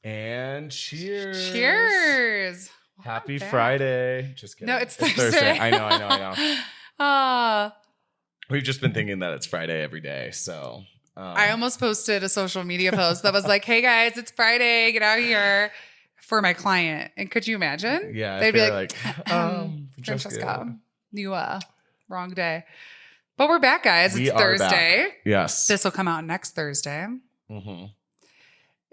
And cheers. Cheers. Happy Friday. Just kidding. No, it's Thursday. I know. We've just been thinking that it's Friday every day. So I almost posted a social media post that was like, hey guys, it's Friday. Get out of here for my client. And could you imagine? Yeah. They'd be like Francesca, you wrong day. But we're back, guys. It's Thursday. Back. Yes. This will come out next Thursday. Mm-hmm.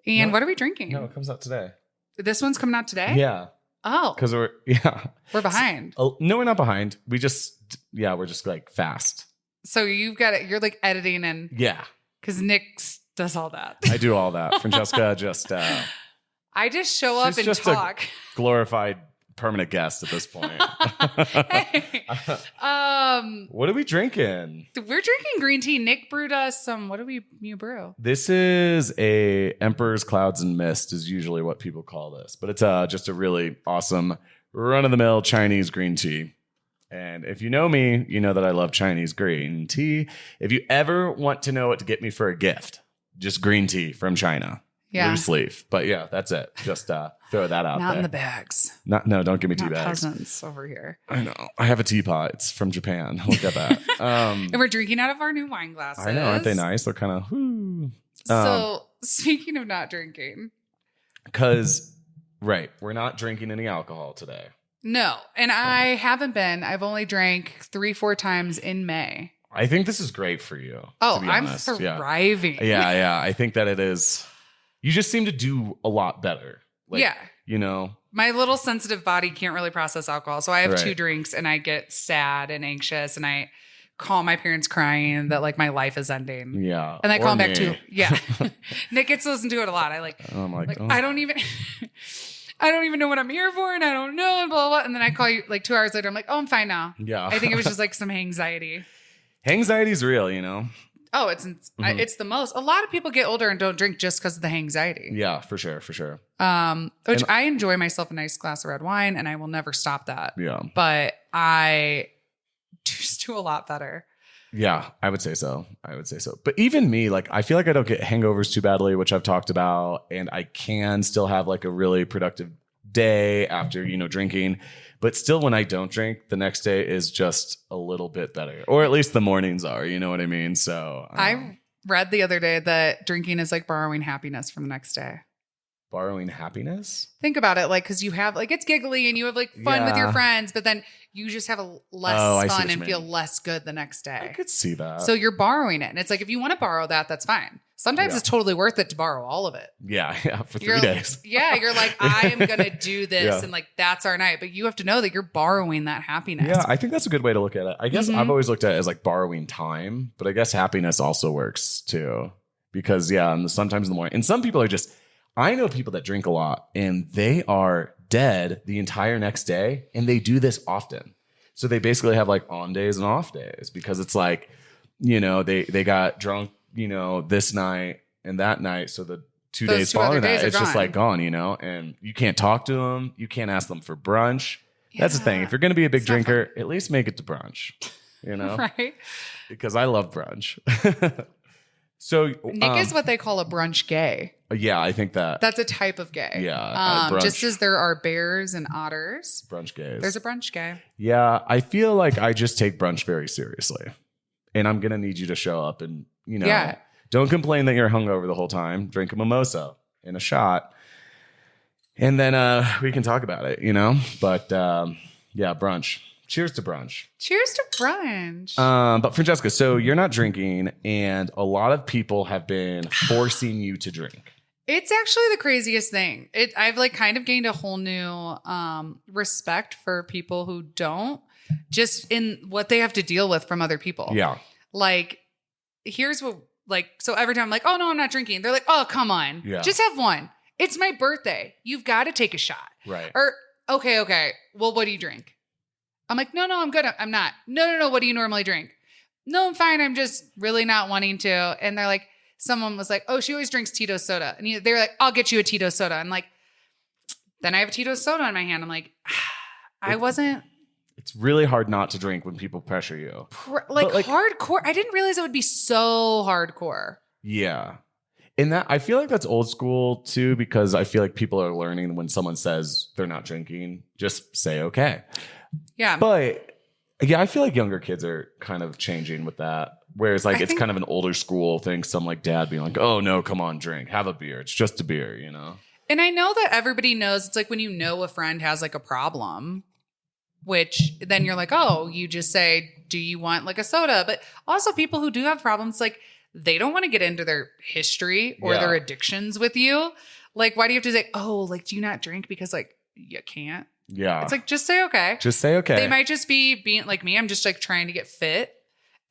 And what are we drinking? No, it comes out today. This one's coming out today? Yeah. Oh. Because we're behind. No, we're not behind. We're just like fast. So you've got it. You're like editing and. Yeah. Because Nick does all that. I do all that. Francesca just. I just show up and just talk. A glorified permanent guest at this point. Hey. What are we drinking? We're drinking green tea. Nick brewed us some. What do you brew? This is a Emperor's Clouds and Mist is usually what people call this, but it's just a really awesome run-of-the-mill Chinese green tea. And if you know me, you know that I love Chinese green tea. If you ever want to know what to get me for a gift, just green tea from China. Yeah. Loose leaf. But yeah, that's it. Just throw that out there. Not in the bags. No, don't give me tea bags. Peasants over here. I know. I have a teapot. It's from Japan. Look at that. And we're drinking out of our new wine glasses. I know. Aren't they nice? They're kind of, whoo. So speaking of not drinking. Because, right, we're not drinking any alcohol today. No. And I haven't been. I've only drank 3-4 times in May. I think this is great for you. Oh, I'm thriving. Yeah. I think that it is. You just seem to do a lot better. You know. My little sensitive body can't really process alcohol. So I have 2 drinks and I get sad and anxious and I call my parents crying that like my life is ending. Yeah. And I call them back too. Yeah. Nick gets to listen to it a lot. I don't even know what I'm here for and I don't know and blah, blah, blah. And then I call you like 2 hours later. I'm like, oh, I'm fine now. Yeah. I think it was just like some anxiety. Anxiety's real, you know. Oh, it's the most. A lot of people get older and don't drink just because of the anxiety. Yeah, for sure. I enjoy myself a nice glass of red wine, and I will never stop that. Yeah, but I just do a lot better. Yeah, I would say so. But even me, like, I feel like I don't get hangovers too badly, which I've talked about, and I can still have like a really productive day after, drinking. But still, when I don't drink, the next day is just a little bit better. Or at least the mornings are, you know what I mean? So I read the other day that drinking is like borrowing happiness from the next day. Borrowing happiness? Think about it. Like, because you have like, it's giggly and you have like fun with your friends, but then you just have a less fun and feel less good the next day. I could see that. So you're borrowing it. And it's like, if you want to borrow that, that's fine. Sometimes it's totally worth it to borrow all of it. Yeah, for 3 days. Yeah, you're like, I am going to do this and like, that's our night. But you have to know that you're borrowing that happiness. Yeah, I think that's a good way to look at it. I guess I've always looked at it as like borrowing time, but I guess happiness also works too. Because and sometimes in the morning, and some people are just, I know people that drink a lot and they are dead the entire next day and they do this often. So they basically have like on days and off days because it's like, they got drunk, this night and that night. So the 2 days following that, it's just like gone, and you can't talk to them. You can't ask them for brunch. Yeah. That's the thing. If you're going to be a big drinker, at least make it to brunch, right? Because I love brunch. So Nick is what they call a brunch gay. Yeah, I think that's a type of gay. Yeah. Just as there are bears and otters. Brunch gays. There's a brunch gay. Yeah. I feel like I just take brunch very seriously. And I'm going to need you to show up and, don't complain that you're hungover the whole time. Drink a mimosa and a shot. And then we can talk about it, But brunch. Cheers to brunch. Cheers to brunch. But Francesca, so you're not drinking, and a lot of people have been forcing you to drink. It's actually the craziest thing. I've like kind of gained a whole new respect for people who don't, just in what they have to deal with from other people. Yeah. Like, here's what, like, so every time I'm like, oh no, I'm not drinking. They're like, oh, come on. Yeah. Just have one. It's my birthday. You've got to take a shot. Right. Or, okay. Well, what do you drink? I'm like, no, I'm good. I'm not. No. What do you normally drink? No, I'm fine. I'm just really not wanting to. And they're like, someone was like, oh, she always drinks Tito's soda. And they're like, I'll get you a Tito's soda. I'm like, then I have a Tito's soda in my hand. I'm like, I wasn't. It's really hard not to drink when people pressure you. Like hardcore. I didn't realize it would be so hardcore. Yeah. And that I feel like that's old school too, because I feel like people are learning when someone says they're not drinking, just say okay. Yeah. But yeah, I feel like younger kids are kind of changing with that. Whereas like it's kind of an older school thing. Some like dad being like, oh no, come on, drink, have a beer. It's just a beer, you know? And I know that everybody knows it's like when you know a friend has like a problem, which then you're like, oh, you just say, do you want like a soda? But also people who do have problems, like they don't want to get into their history or their addictions with you. Like, why do you have to say, oh, like, do you not drink because like you can't? Yeah. It's like, just say okay. Just say okay. They might just be being like me. I'm just like trying to get fit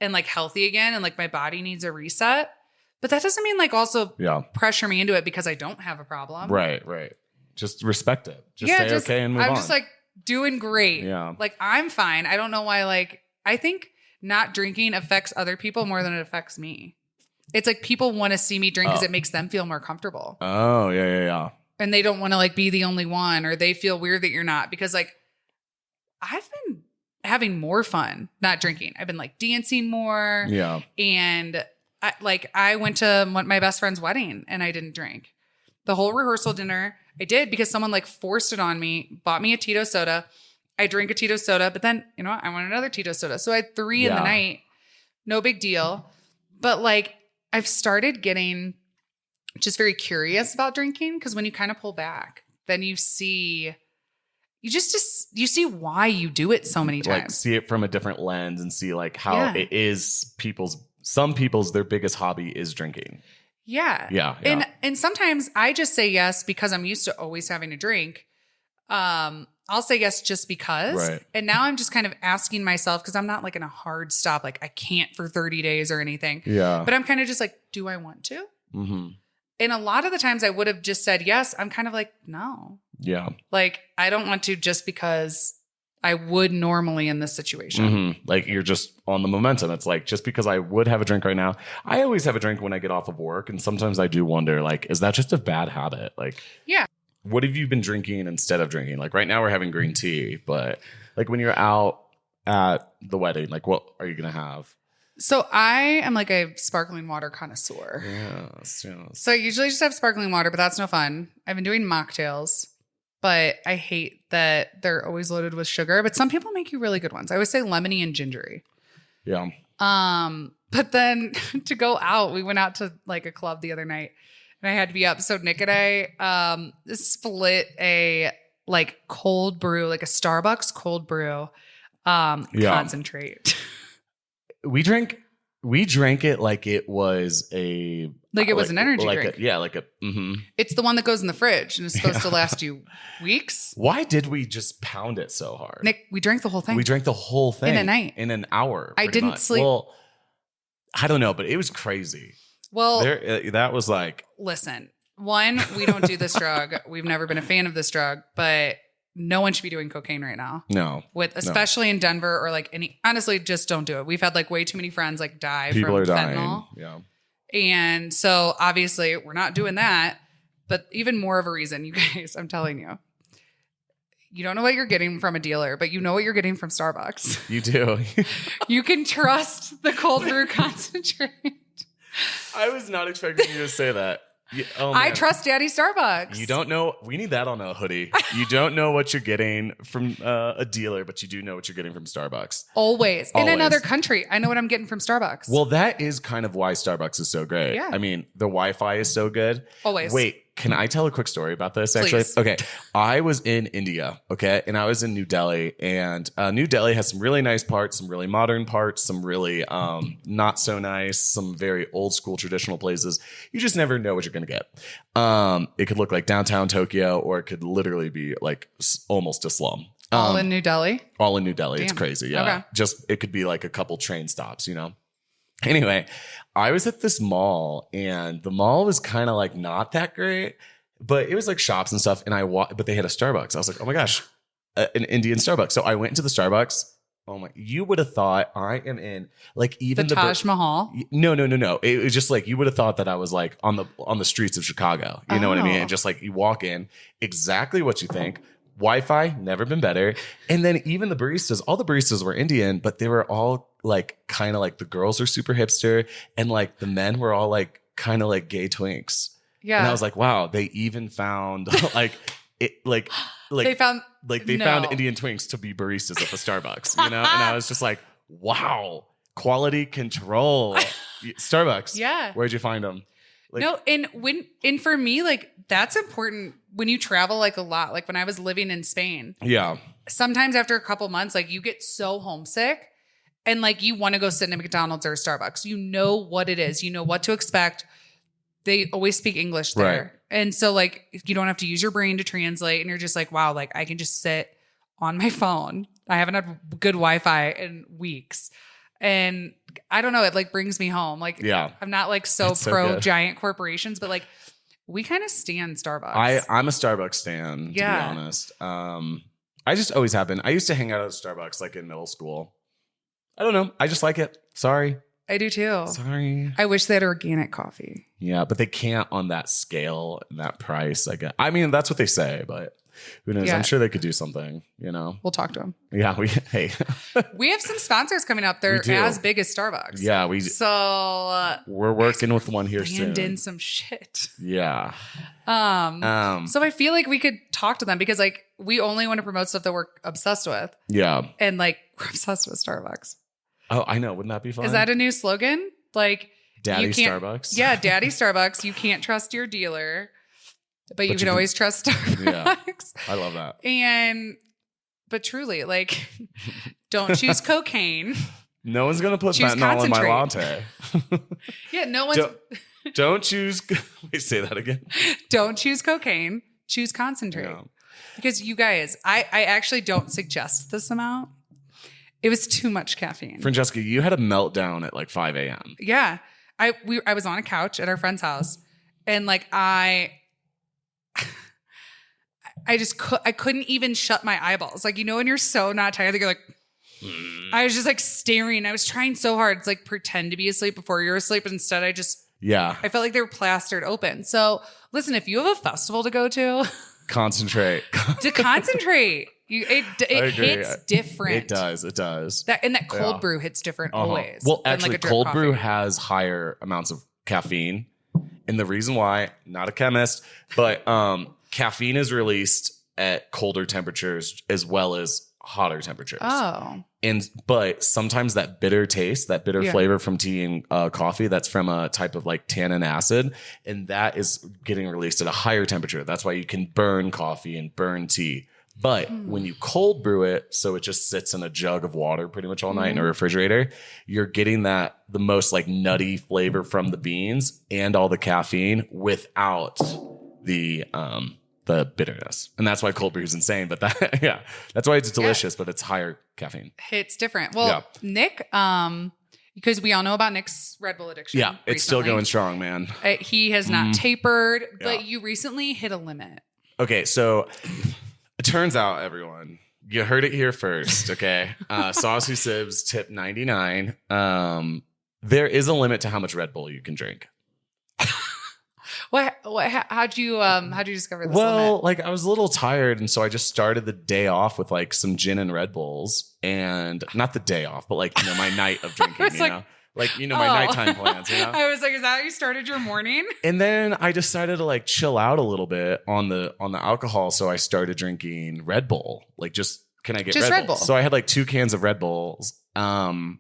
and like healthy again. And like my body needs a reset. But that doesn't mean like also pressure me into it because I don't have a problem. Right. Just respect it. Just say okay and move on. I'm just like doing great. Yeah. Like I'm fine. I don't know why. Like I think not drinking affects other people more than it affects me. It's like people want to see me drink because it makes them feel more comfortable. Oh, yeah. And they don't want to like be the only one, or they feel weird that you're not, because like I've been having more fun not drinking. I've been like dancing more. Yeah. And I went to my best friend's wedding and I didn't drink. The whole rehearsal dinner I did because someone like forced it on me, bought me a Tito soda. I drank a Tito soda, but then, you know what? I want another Tito soda. So I had 3 in the night. No big deal. But like I've started getting just very curious about drinking, because when you kind of pull back, then you see why you do it so many times. Like see it from a different lens and see like how it is some people's their biggest hobby is drinking. Yeah. Yeah. And sometimes I just say yes because I'm used to always having a drink. I'll say yes just because. Right. And now I'm just kind of asking myself, because I'm not like in a hard stop, like I can't for 30 days or anything. Yeah. But I'm kind of just like, do I want to? Mm-hmm. And a lot of the times I would have just said yes. I'm kind of like, no. Yeah. Like I don't want to just because I would normally in this situation. Mm-hmm. Like you're just on the momentum. It's like, just because I would have a drink right now, I always have a drink when I get off of work. And sometimes I do wonder, like, is that just a bad habit? Like, yeah. What have you been drinking instead of drinking? Like right now we're having green tea, but like when you're out at the wedding, like what are you going to have? So I am like a sparkling water connoisseur. Yes. So I usually just have sparkling water, but that's no fun. I've been doing mocktails, but I hate that they're always loaded with sugar. But some people make you really good ones. I always say lemony and gingery. Yeah. But then to go out, we went out to like a club the other night and I had to be up. So Nick and I split a like cold brew, like a Starbucks cold brew concentrate. We drank it like it was an energy drink. It's the one that goes in the fridge and is supposed to last you weeks. Why did we just pound it so hard? Nick, we drank the whole thing. We drank the whole thing in a night. In an hour. I didn't sleep. Well, I don't know, but it was crazy. Well, that was like, listen, one, we don't do this drug. We've never been a fan of this drug, but no one should be doing cocaine right now. No. Especially in Denver or like honestly, just don't do it. We've had like way too many friends like die People from are fentanyl. Dying. Yeah. And so obviously we're not doing that, but even more of a reason, you guys, I'm telling you, you don't know what you're getting from a dealer, but you know what you're getting from Starbucks. You do. You can trust the cold brew concentrate. I was not expecting you to say that. I trust Daddy Starbucks. You don't know. We need that on a hoodie. You don't know what you're getting from a dealer, but you do know what you're getting from Starbucks. Always. In another country, I know what I'm getting from Starbucks. Well, that is kind of why Starbucks is so great. Yeah. I mean, the Wi-Fi is so good. Always. Wait, can I tell a quick story about this, actually? Please. Okay. I was in India, okay? And I was in New Delhi. And New Delhi has some really nice parts, some really modern parts, some really not so nice, some very old school traditional places. You just never know what you're going to get. It could look like downtown Tokyo, or it could literally be like almost a slum. All in New Delhi? All in New Delhi. Damn. It's crazy, yeah. Okay. It could be like a couple train stops, you know? Anyway, I was at this mall, and the mall was kind of like not that great, but it was like shops and stuff. And but they had a Starbucks. I was like, oh my gosh, an Indian Starbucks. So I went into the Starbucks. Oh my! You would have thought I am in like even the Taj Mahal. No. It was just like you would have thought that I was like on the streets of Chicago. You know what I mean? And just like you walk in, exactly what you think. Wi-Fi, never been better. And then even the baristas, all the baristas were Indian, but they were all like kind of like the girls are super hipster, and like the men were all like kind of like gay twinks. Yeah. And I was like, wow, they even found like they found Indian twinks to be baristas at the Starbucks, you know? And I was just like, wow, quality control. Starbucks. Yeah. Where'd you find them? Like, no, and for me, like that's important when you travel like a lot. Like when I was living in Spain. Yeah. Sometimes after a couple months, like you get so homesick and like you want to go sit in a McDonald's or a Starbucks. You know what it is. You know what to expect. They always speak English there. Right. And so like you don't have to use your brain to translate. And you're just like, wow, like I can just sit on my phone. I haven't had good Wi-Fi in weeks. And I don't know, it like brings me home. Like, yeah, I'm not like so pro giant corporations, but like we kind of stand Starbucks. I'm a Starbucks stan, to be honest. I just always have been. I used to hang out at Starbucks like in middle school. I don't know. I just like it. Sorry. I do too. Sorry. I wish they had organic coffee. Yeah, but they can't on that scale and that price. I mean, that's what they say, but who knows? Yeah. I'm sure they could do something, you know? We'll talk to them. Yeah, we have some sponsors coming up. They're as big as Starbucks. Yeah, we're working with one here soon. In some shit. Yeah. So I feel like we could talk to them because like we only want to promote stuff that we're obsessed with. Yeah. And like we're obsessed with Starbucks. Oh, I know. Wouldn't that be fun? Is that a new slogan? Like Daddy Starbucks? Yeah, Daddy Starbucks. You can't trust your dealer. But you can always trust Starbucks. Yeah, I love that. But truly, like, don't choose cocaine. No one's going to put fentanyl in my latte. Yeah, no one's... Don't choose... Wait, say that again. Don't choose cocaine. Choose concentrate. Yeah. Because you guys, I actually don't suggest this amount. It was too much caffeine. Francesca, you had a meltdown at like 5 a.m. Yeah. I was on a couch at our friend's house. And like, I couldn't even shut my eyeballs. Like, you know, when you're so not tired that you're like, I was just like staring. I was trying so hard. It's like pretend to be asleep before you're asleep. But instead I felt like they were plastered open. So listen, if you have a festival to go to, concentrate. It hits different. It does. That cold brew hits different always. Well, actually, cold brew has higher amounts of caffeine. And the reason why, not a chemist, but caffeine is released at colder temperatures as well as hotter temperatures. Oh. But sometimes that bitter taste, that bitter flavor from tea and coffee, that's from a type of like tannin acid. And that is getting released at a higher temperature. That's why you can burn coffee and burn tea. But when you cold brew it, so it just sits in a jug of water pretty much all night in a refrigerator, you're getting the most like nutty flavor from the beans and all the caffeine without the bitterness. And that's why cold brew is insane. But that's why it's delicious, but it's higher caffeine. It's different. Well, Nick, because we all know about Nick's Red Bull addiction. Yeah, it's still going strong, man. He has not tapered, but you recently hit a limit. Okay, so it turns out, everyone, you heard it here first, okay? Saucy Sibz, tip 99. There is a limit to how much Red Bull you can drink. How'd you discover this limit? Well, like I was a little tired, and so I just started the day off with like some gin and Red Bulls, and not the day off, but like, you know, my night of drinking, my nighttime plans, you know? I was like, is that how you started your morning? And then I decided to like chill out a little bit on the alcohol, so I started drinking Red Bull. Like, can I get Red Bull? So I had like 2 cans of Red Bulls, and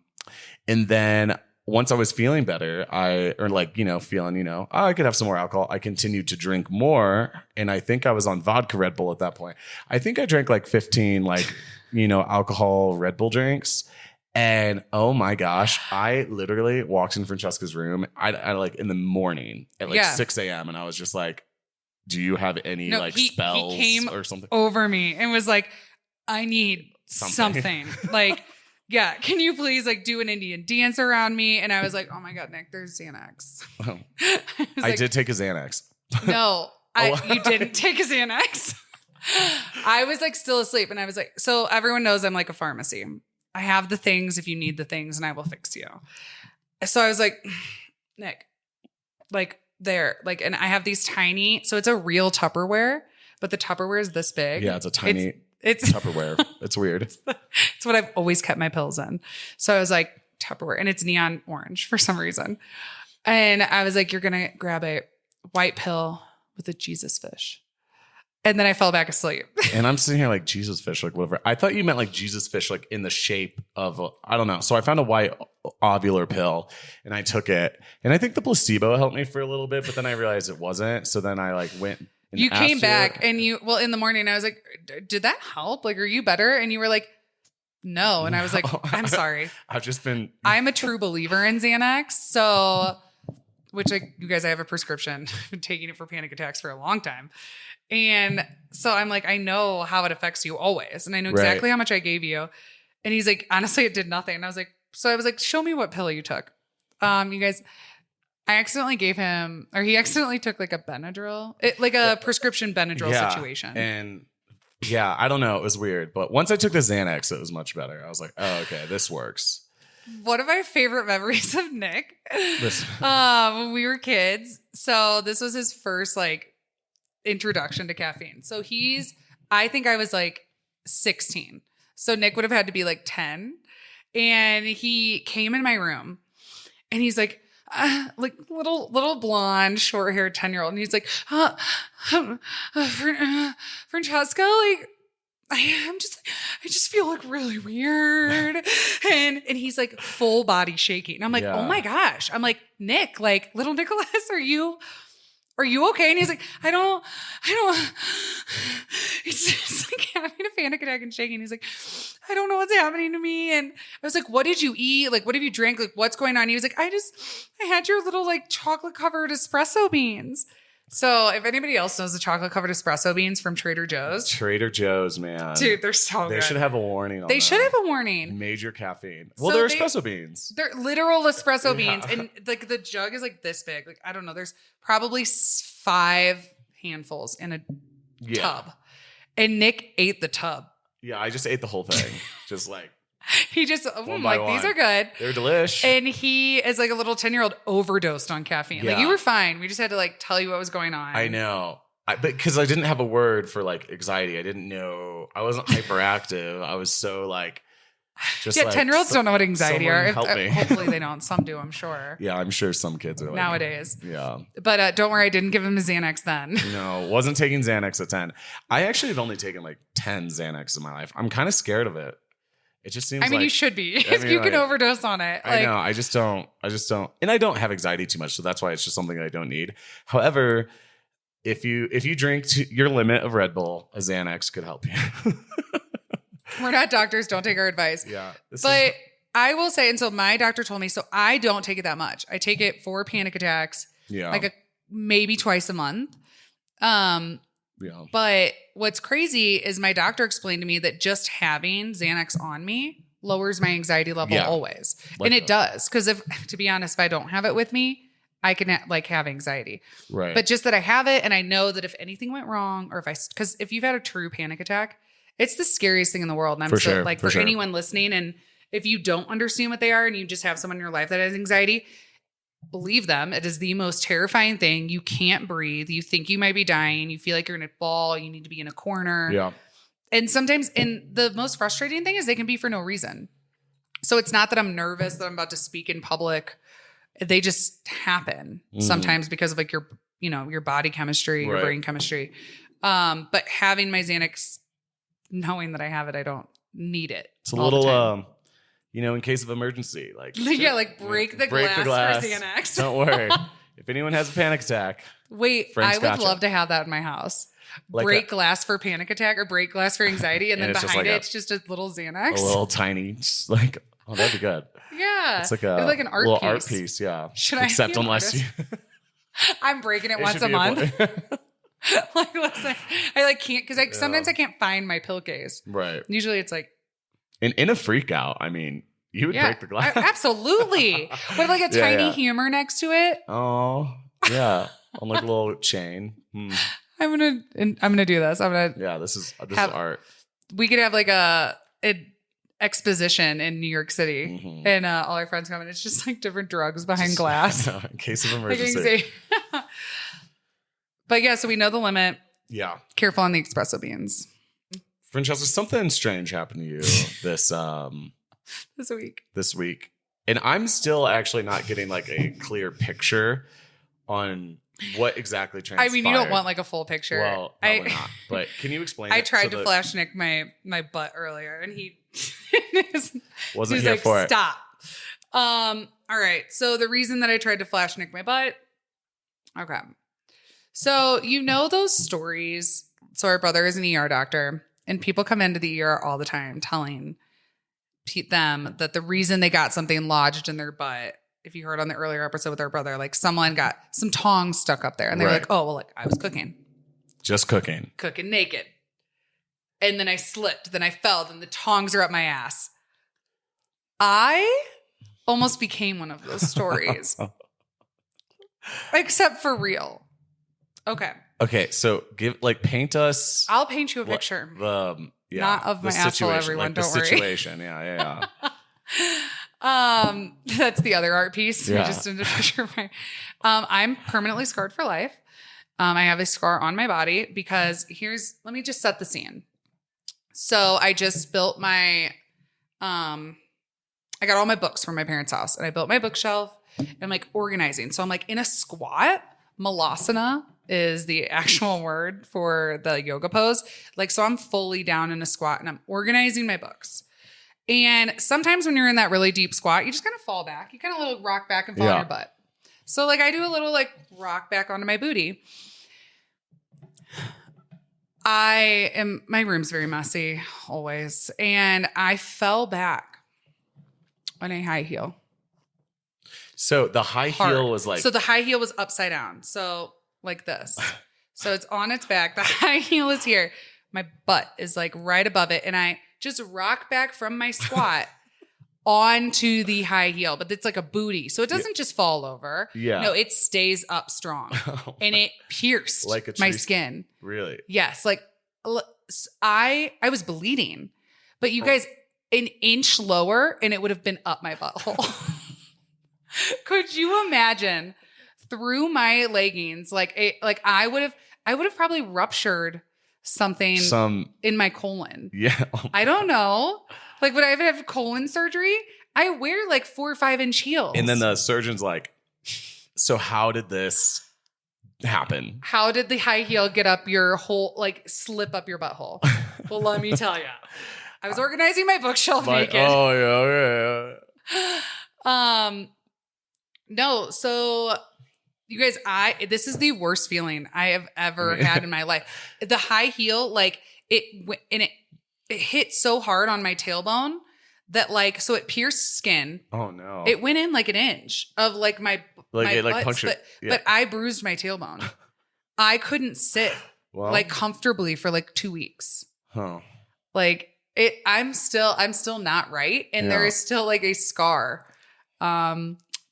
then once I was feeling better, I could have some more alcohol, I continued to drink more. And I think I was on vodka Red Bull at that point. I think I drank like 15, alcohol Red Bull drinks. And oh my gosh, I literally walked in Francesca's room. I like in the morning at 6 a.m. And I was just like, do you have any spells he came or something over me and was like, I need something. Like, yeah, can you please do an Indian dance around me? And I was like, oh my God, Nick, there's Xanax. Oh. I did take a Xanax. No, you didn't take a Xanax. I was still asleep. And I was like, so everyone knows I'm like a pharmacy. I have the things if you need the things and I will fix you. So I was like, Nick, and I have these tiny, so it's a real Tupperware, but the Tupperware is this big. Yeah, it's a tiny Tupperware. It's weird. It's what I've always kept my pills in. So I was like, Tupperware, and it's neon orange for some reason. And I was like, you're going to grab a white pill with a Jesus fish. And then I fell back asleep. And I'm sitting here like, Jesus fish, like whatever. I thought you meant like Jesus fish, like in the shape of, I don't know. So I found a white ovular pill and I took it. And I think the placebo helped me for a little bit, but then I realized it wasn't. So then I like went. And you came back and in the morning I was like, did that help? Like, are you better? And you were like, no. And I was like, I'm sorry. I'm a true believer in Xanax. So, which you guys, I have a prescription. I've been taking it for panic attacks for a long time. And so I'm like, I know how it affects you always. And I know exactly how much I gave you. And he's like, honestly, it did nothing. And I was like, show me what pill you took. You guys, I accidentally gave him, or he accidentally took like a Benadryl, like a prescription Benadryl situation. And yeah, I don't know. It was weird. But once I took the Xanax, it was much better. I was like, oh, okay, this works. One of my favorite memories of Nick, when we were kids. So this was his first like introduction to caffeine. So I think I was like 16. So Nick would have had to be like 10. And he came in my room and he's like little blonde, short haired 10-year-old. And he's like, Francesca, like, I just feel like really weird. And he's like full body shaking. And I'm like, oh my gosh. I'm like, Nick, like little Nicholas, are you okay? And he's like, I don't, he's just like having a panic attack and shaking. He's like, I don't know what's happening to me. And I was like, what did you eat? Like, what have you drank? Like, what's going on? He was like, I had your little like chocolate covered espresso beans. So if anybody else knows the chocolate covered espresso beans from Trader Joe's, man. Dude, they're so good. They should have a warning on They should have a warning. Major caffeine. Well, they're espresso beans. They're literal espresso beans. And like the jug is like this big. Like, I don't know. There's probably 5 handfuls in a tub. And Nick ate the tub. Yeah, I just ate the whole thing. Just like. He just, like, these are good. They're delish. And he, as like a little 10-year-old, overdosed on caffeine. Like, you were fine. We just had to like tell you what was going on. I know. Because I didn't have a word for like anxiety. I didn't know. I wasn't hyperactive. I was so like, just 10-year-olds don't know what anxiety are. Help me. Hopefully they don't. Some do, I'm sure. Yeah, I'm sure some kids are like. Nowadays. Yeah. But don't worry, I didn't give him a Xanax then. No, wasn't taking Xanax at 10. I actually have only taken like 10 Xanax in my life. I'm kind of scared of it. It just seems you should be. If you can overdose on it. I know. I just don't. And I don't have anxiety too much. So that's why it's just something I don't need. However, if you drink to your limit of Red Bull, a Xanax could help you. We're not doctors. Don't take our advice. Yeah. But I will say, and so my doctor told me, so I don't take it that much. I take it for panic attacks. Yeah. Like maybe twice a month. Yeah. But what's crazy is my doctor explained to me that just having Xanax on me lowers my anxiety level always. And it does. Because to be honest, if I don't have it with me, I can like have anxiety. Right. But just that I have it and I know that if anything went wrong or because if you've had a true panic attack, it's the scariest thing in the world. And I'm for anyone listening, and if you don't understand what they are and you just have someone in your life that has anxiety, believe them. It is the most terrifying thing. You can't breathe. You think you might be dying. You feel like you're in a ball. You need to be in a corner. Yeah. And sometimes, and the most frustrating thing is they can be for no reason. So it's not that I'm nervous that I'm about to speak in public. They just happen sometimes because of like your body chemistry, your brain chemistry. But having my Xanax, knowing that I have it, I don't need it. It's a little, in case of emergency, like break the glass for Xanax. Don't worry. If anyone has a panic attack, I would love to have that in my house. Like break glass for panic attack or break glass for anxiety, and then behind it's just a little Xanax, a little tiny, just like that'd be good. Yeah, it's like an art little piece. Art piece. Yeah, except unless you, I'm breaking it once a month. Like, listen, I can't because sometimes I can't find my pill case. Right. Usually it's like. In a freak out, I mean, you would break the glass. Absolutely. With like a tiny hammer next to it. Oh, yeah. On like a little chain. I'm gonna do this. This is art. We could have like an exposition in New York City, and all our friends come, and it's just like different drugs behind glass. In case of emergency. But yeah, so we know the limit. Yeah. Careful on the espresso beans. Francesca, something strange happened to you this week. This week. And I'm still actually not getting like a clear picture on what exactly transpired. I mean, you don't want like a full picture. Well, probably not. But can you explain it? I tried to flash Nick my butt earlier, and he wasn't here for it. Stop. All right. So the reason that I tried to flash Nick my butt. Okay. So you know those stories. So our brother is an ER doctor, and people come into the ER all the time telling them that the reason they got something lodged in their butt, if you heard on the earlier episode with our brother, like someone got some tongs stuck up there, and they were like, oh, well, like I was cooking. Just cooking naked. And then I slipped, then I fell, then the tongs are up my ass. I almost became one of those stories. Except for real. Okay, so paint us. I'll paint you a picture. Not of my asshole, everyone. Like don't the worry. Situation, yeah. That's the other art piece. Yeah. I just did a picture of my. I'm permanently scarred for life. I have a scar on my body because let me just set the scene. So I just built I got all my books from my parents' house, and I built my bookshelf, and I'm like organizing. So I'm like in a squat. Malasana is the actual word for the yoga pose. Like, so I'm fully down in a squat, and I'm organizing my books. And sometimes when you're in that really deep squat, you just kind of fall back. You kind of little rock back and fall on your butt. So like I do a little like rock back onto my booty. My room's very messy always. And I fell back on a high heel. So the high heel was like. So the high heel was upside down. So like this. So it's on its back. The high heel is here. My butt is like right above it. And I just rock back from my squat onto the high heel. But it's like a booty. So it doesn't just fall over. Yeah. No, it stays up strong. And it pierced like my skin. Really? Yes. Like I was bleeding. But you guys, an inch lower and it would have been up my butthole. Could you imagine through my leggings? I would have probably ruptured something in my colon. Yeah. I don't know. Like, would I ever have colon surgery? I wear like 4 or 5 inch heels. And then the surgeon's like, so how did this happen? How did the high heel get up your whole, like slip up your butthole? Well, let me tell you. I was organizing my bookshelf naked. Oh, yeah. No, so you guys, this is the worst feeling I have ever had in my life. The high heel, like it hit so hard on my tailbone that so it pierced skin. Oh no. It went in like an inch of like my punctured. But I bruised my tailbone. I couldn't sit comfortably for like 2 weeks. Huh. I'm still not right. And there is still like a scar.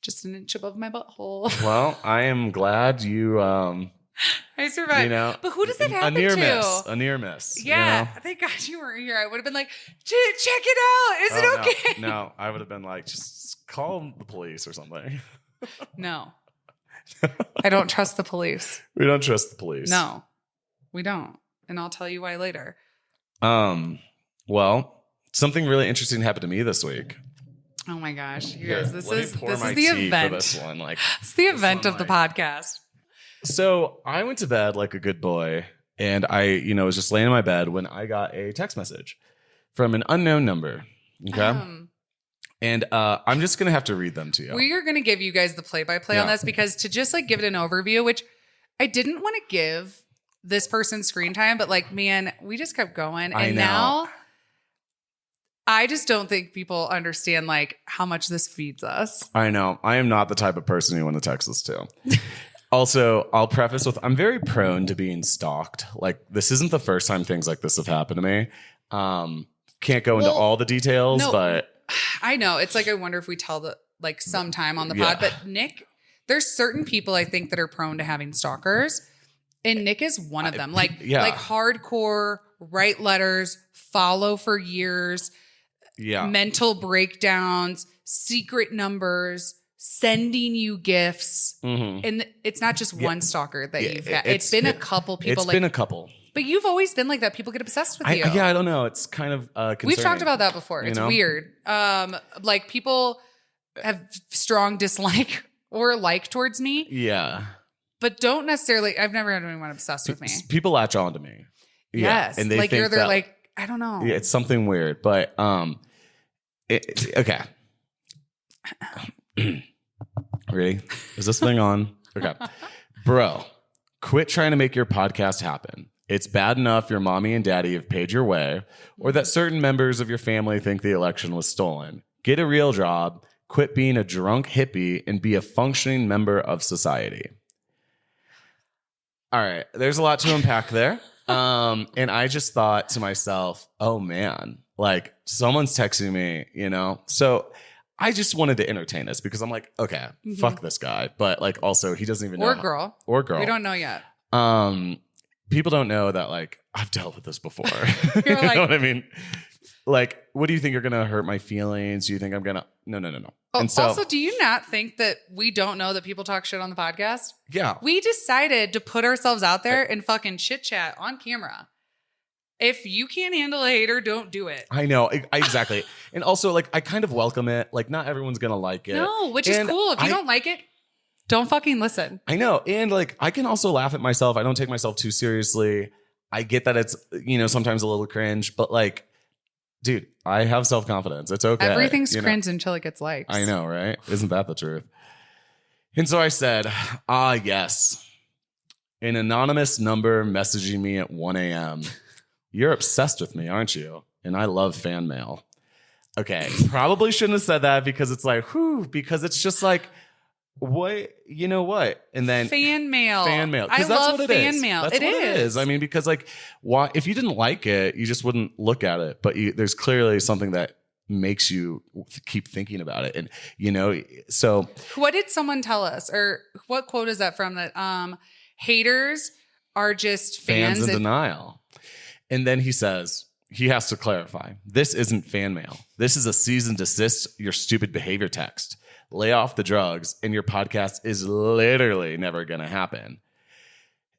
Just an inch above my butthole. Well, I am glad you I survived. But who does that happen to? A near miss. Yeah. Thank God you weren't here. I would have been like, check it out. Is it okay? No, I would have been like, just call the police or something. No. I don't trust the police. We don't trust the police. No, we don't. And I'll tell you why later. Well, something really interesting happened to me this week. Oh my gosh, you guys! This is the event. For this one. It's the event of the podcast. So I went to bed like a good boy, and I, was just laying in my bed when I got a text message from an unknown number. Okay, and I'm just gonna have to read them to you. We are gonna give you guys the play-by-play on this because to just give it an overview, which I didn't want to give this person screen time, but man, we just kept going, and now. I just don't think people understand how much this feeds us. I know. I am not the type of person you want to text this to. Also, I'll preface with I'm very prone to being stalked. This isn't the first time things like this have happened to me. Can't go into all the details, but I know. It's I wonder if we tell the sometime on the pod. But Nick, there's certain people I think that are prone to having stalkers. And Nick is one of them. Hardcore, write letters, follow for years. Yeah. Mental breakdowns, secret numbers, sending you gifts. Mm-hmm. And it's not just one stalker that you've had. It's been a couple people. It's been a couple. But you've always been like that. People get obsessed with you. Yeah, I don't know. It's kind of concerning. We've talked about that before. It's weird. People have strong dislike or like towards me. Yeah. But don't necessarily, I've never had anyone obsessed with me. People latch on to me. Yes. And they like think they're like, I don't know. Yeah, it's something weird. But okay. Ready? Is this thing on? Okay. Bro, quit trying to make your podcast happen. It's bad enough your mommy and daddy have paid your way, or that certain members of your family think the election was stolen. Get a real job, quit being a drunk hippie, and be a functioning member of society. All right. There's a lot to unpack there. And I just thought to myself, oh man, like someone's texting me, you know? So I just wanted to entertain this because I'm like, okay, fuck this guy. But like also he doesn't even know. Or girl. We don't know yet. People don't know that like I've dealt with this before. You're You like, know what I mean? Like, what do you think you're going to hurt my feelings? Do you think I'm going to, no. Oh, And so, also, do you not think that we don't know that people talk shit on the podcast? yeah. We decided to put ourselves out there and fucking chit chat on camera. If you can't handle a hater, don't do it. I know. Exactly. And also like, I kind of welcome it. Like not everyone's going to like it. No, which is cool. If you don't like it, don't fucking listen. I know. And like, I can also laugh at myself. I don't take myself too seriously. I get that it's, you know, sometimes a little cringe, but like, dude, I have self-confidence. It's okay. Everything's cringe until it gets likes. I know, right? Isn't that the truth? And so I said, yes. An anonymous number messaging me at 1 a.m. You're obsessed with me, aren't you? And I love fan mail. Okay, probably shouldn't have said that because it's like, because it's just like, what, you know what? And then fan mail. Because that's what it is. Fan mail. That's what it is. I mean, because like, why? If you didn't like it, you just wouldn't look at it. But there's clearly something that makes you keep thinking about it. And you know, so what did someone tell us, or what quote is that from? That haters are just fans in denial. And then he says, he has to clarify, this isn't fan mail. This is a cease and desist your stupid behavior text. Lay off the drugs and your podcast is literally never going to happen.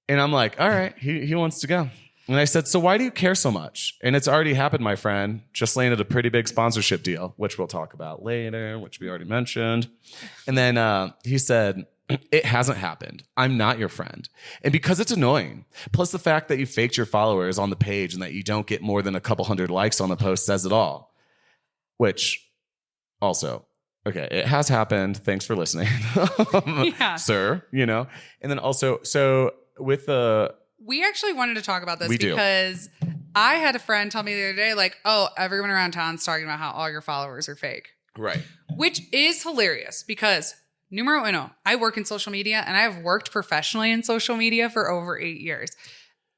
And I'm like, all right, he wants to go. And I said, so why do you care so much? And it's already happened, my friend. Just landed a pretty big sponsorship deal, which we'll talk about later, which we already mentioned. And then he said, it hasn't happened. I'm not your friend. And because it's annoying, plus the fact that you faked your followers on the page and that you don't get more than a couple hundred likes on the post says it all. Which also, okay, it has happened. Thanks for listening, sir. You know, and then also, so with we actually wanted to talk about this because I had a friend tell me the other day, like, oh, everyone around town's talking about how all your followers are fake. Right. Which is hilarious because numero uno, I work in social media and I have worked professionally in social media for over 8 years.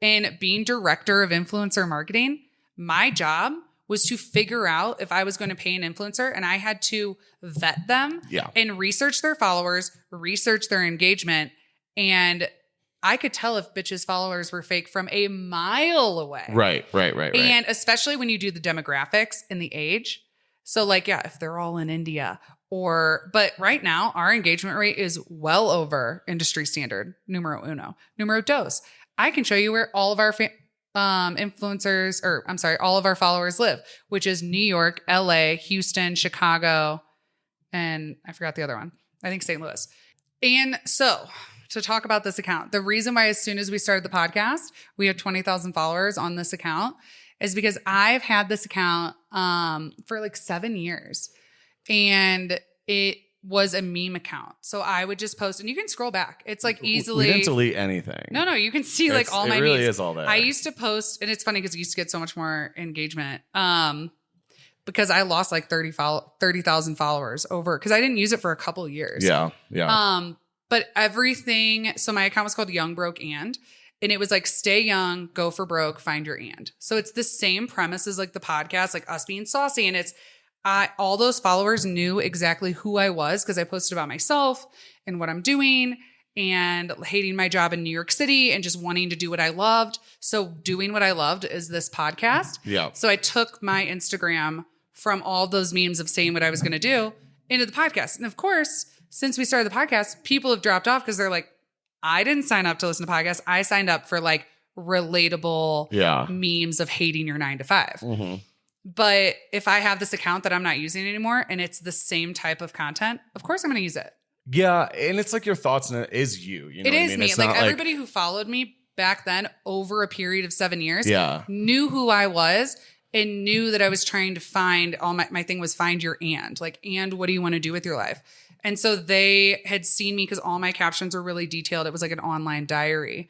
And being director of influencer marketing, my job was to figure out if I was going to pay an influencer, and I had to vet them and research their followers, research their engagement. And I could tell if bitches' followers were fake from a mile away. Right. And especially when you do the demographics and the age. So like, if they're all in India but right now our engagement rate is well over industry standard. Numero uno, numero dos. I can show you where all of our all of our followers live, which is New York, LA, Houston, Chicago, and I forgot the other one. I think St. Louis. And so to talk about this account, the reason why as soon as we started the podcast, we have 20,000 followers on this account is because I've had this account for like 7 years. And it was a meme account. So I would just post, and you can scroll back. It's like easily. We didn't delete anything. No, you can see like all my memes. It really is all there. I used to post, and it's funny because I used to get so much more engagement because I lost like 30,000 followers over, because I didn't use it for a couple of years. Yeah. But everything, so my account was called Young, Broke, and it was like stay young, go for broke, find your and. So it's the same premise as like the podcast, like us being saucy, and it's all those followers knew exactly who I was because I posted about myself and what I'm doing and hating my job in New York City and just wanting to do what I loved. So doing what I loved is this podcast. Yeah. So I took my Instagram from all those memes of saying what I was going to do into the podcast. And of course, since we started the podcast, people have dropped off because they're like, I didn't sign up to listen to podcasts. I signed up for like relatable memes of hating your 9 to 5. Mm-hmm. But if I have this account that I'm not using anymore and it's the same type of content, of course I'm going to use it. Yeah. And it's like your thoughts and it is you. You know it what is I mean? me. It's Like not everybody who followed me back then over a period of 7 years knew who I was and knew that I was trying to find my thing was find your and what do you want to do with your life? And so they had seen me because all my captions were really detailed. It was like an online diary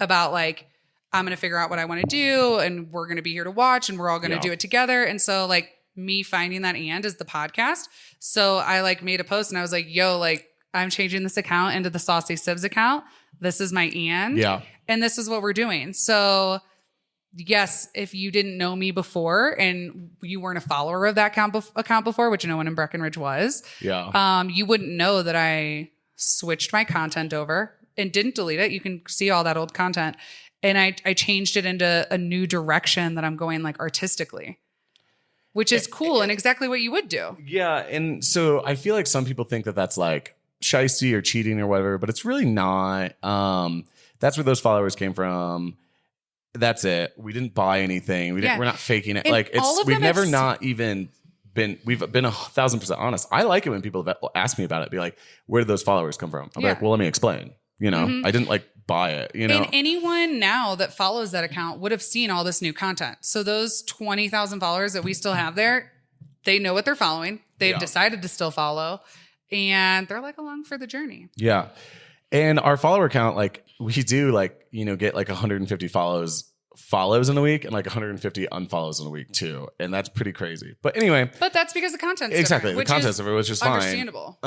about like, I'm going to figure out what I want to do and we're going to be here to watch and we're all going to do it together. And so like me finding that and is the podcast. So I like made a post and I was like, yo, like I'm changing this account into the Saucy Sibz account. This is my and. Yeah. And this is what we're doing. So yes, if you didn't know me before and you weren't a follower of that account before, which no one in Breckenridge was, you wouldn't know that I switched my content over and didn't delete it. You can see all that old content. And I changed it into a new direction that I'm going like artistically, which is cool and exactly what you would do. Yeah. And so I feel like some people think that that's like shysty or cheating or whatever, but it's really not. That's where those followers came from. That's it. We didn't buy anything. We're not faking it. And like we've never not even been, we've been 1,000% honest. I like it when people ask me about it, be like, where did those followers come from? I'll be like, well, let me explain. You know, I didn't like buy it, you know. And anyone now that follows that account would have seen all this new content. So those 20,000 followers that we still have there, they know what they're following. They've decided to still follow and they're like along for the journey. Yeah. And our follower count, like we do like, you know, get like 150 follows in a week and like 150 unfollows in a week too. And that's pretty crazy. But anyway. But that's because the content's exactly. different, The content's different, which is fine. Understandable.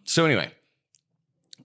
So anyway.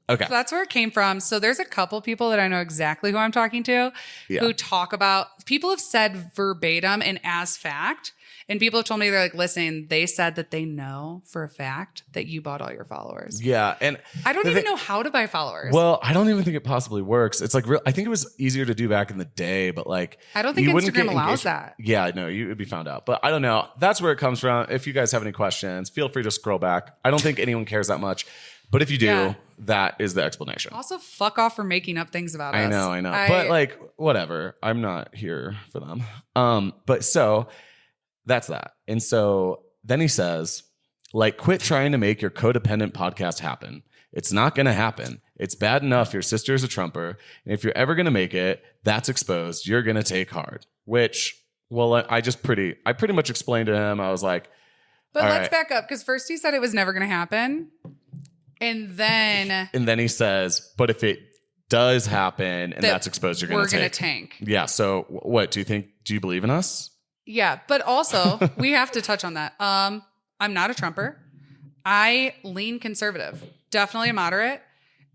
Okay. So that's where it came from. So there's a couple people that I know exactly who I'm talking to who talk about, people have said verbatim and as fact. And people have told me, they're like, listen, they said that they know for a fact that you bought all your followers. Yeah. And I don't even know how to buy followers. Well, I don't even think it possibly works. It's like, I think it was easier to do back in the day, but like, I don't think Instagram allows that. Yeah, no, you would be found out. But I don't know. That's where it comes from. If you guys have any questions, feel free to scroll back. I don't think anyone cares that much. But if you do, that is the explanation. Also, fuck off for making up things about us. I know. But like, whatever. I'm not here for them. But so that's that. And so then he says, like, quit trying to make your codependent podcast happen. It's not going to happen. It's bad enough your sister is a Trumper. And if you're ever going to make it, that's exposed. You're going to take hard. Which, well, I pretty much explained to him. I was like, but let's back up. Because first he said it was never going to happen. And then he says, but if it does happen and that's exposed, you're going to tank. Yeah. So what do you believe in us? Yeah. But also we have to touch on that. I'm not a Trumper. I lean conservative, definitely a moderate.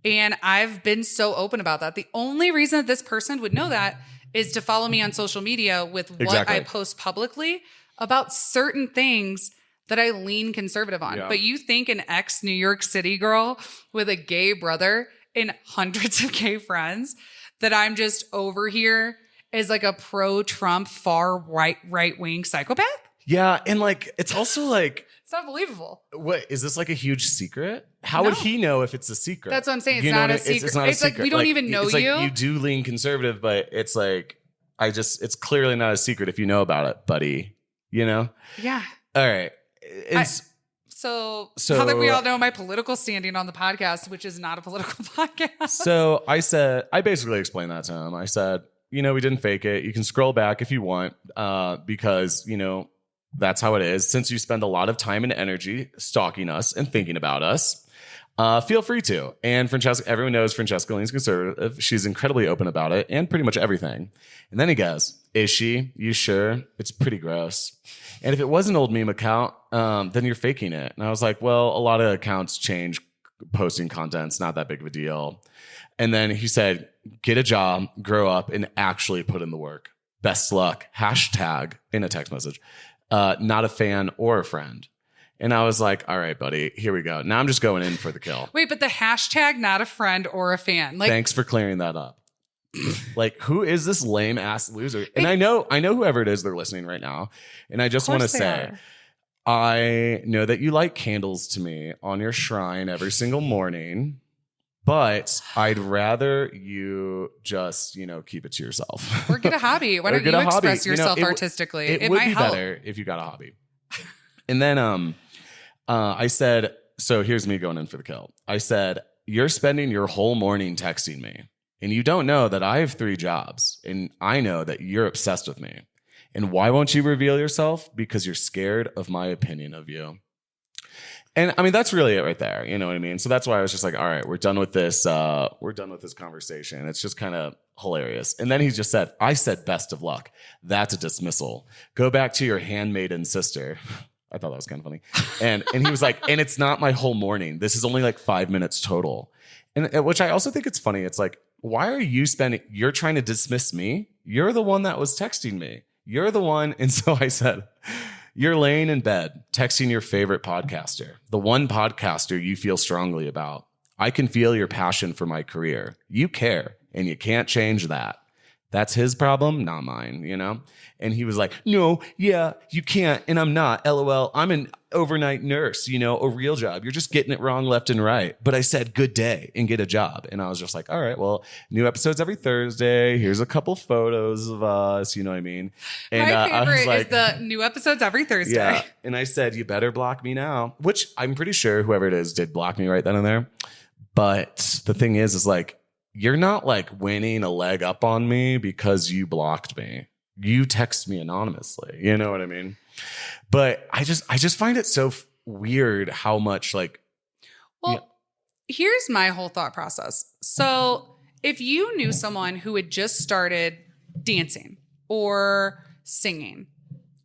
And I've been so open about that. The only reason that this person would know that is to follow me on social media with what I post publicly about certain things that I lean conservative on. Yeah. But you think an ex-New York City girl with a gay brother and hundreds of gay friends that I'm just over here as like a pro-Trump far right-wing psychopath? Yeah. And like, it's also like... It's not believable. What, is this like a huge secret? How would he know if it's a secret? That's what I'm saying. It's not a secret. It's not a secret. Like we don't even know you. Like you do lean conservative, but it's like, it's clearly not a secret if you know about it, buddy. You know? Yeah. All right. So now that we all know my political standing on the podcast, which is not a political podcast. So I basically explained that to him. I said, we didn't fake it. You can scroll back if you want, because, that's how it is. Since you spend a lot of time and energy stalking us and thinking about us, feel free to. And Francesca, everyone knows Francesca leans conservative. She's incredibly open about it and pretty much everything. And then he goes, is she? You sure? It's pretty gross. And if it was an old meme account, then you're faking it. And I was like, well, a lot of accounts change posting content. It's not that big of a deal. And then he said, get a job, grow up, and actually put in the work. Best luck. Hashtag in a text message. Not a fan or a friend. And I was like, all right, buddy, here we go. Now I'm just going in for the kill. Wait, but the hashtag not a friend or a fan. Like, thanks for clearing that up. Like, who is this lame ass loser? And I know whoever it is, they're listening right now. And I just want to say, I know that you light candles to me on your shrine every single morning, But I'd rather you just, keep it to yourself. Or get a hobby. Why don't you express yourself artistically? It would be better if you got a hobby. And then I said, so here's me going in for the kill. I said, you're spending your whole morning texting me. And you don't know that I have 3 jobs. And I know that you're obsessed with me. And why won't you reveal yourself? Because you're scared of my opinion of you. And I mean, that's really it right there. You know what I mean? So that's why I was just like, all right, we're done with this. We're done with this conversation. It's just kind of hilarious. And then he just said, I said, best of luck. That's a dismissal. Go back to your handmaiden sister. I thought that was kind of funny. And he was like, and it's not my whole morning. This is only like 5 minutes total. And which I also think it's funny. It's like, why are you you're trying to dismiss me? You're the one that was texting me. You're the one. And so I said, you're laying in bed, texting your favorite podcaster, the one podcaster you feel strongly about. I can feel your passion for my career. You care, and you can't change that. That's his problem, not mine, And he was like, no, yeah, you can't, and I'm not. LOL, I'm an overnight nurse, a real job. You're just getting it wrong left and right. But I said good day and get a job. And I was just like, all right, well, new episodes every Thursday. Here's a couple photos of us, you know what I mean? And my favorite I was like, is the new episodes every Thursday. Yeah. And I said, you better block me now, which I'm pretty sure whoever it is did block me right then and there. But the thing is like, you're not like winning a leg up on me because you blocked me. You text me anonymously. You know what I mean? But I just find it so weird how much like. Well, here's my whole thought process. So if you knew someone who had just started dancing or singing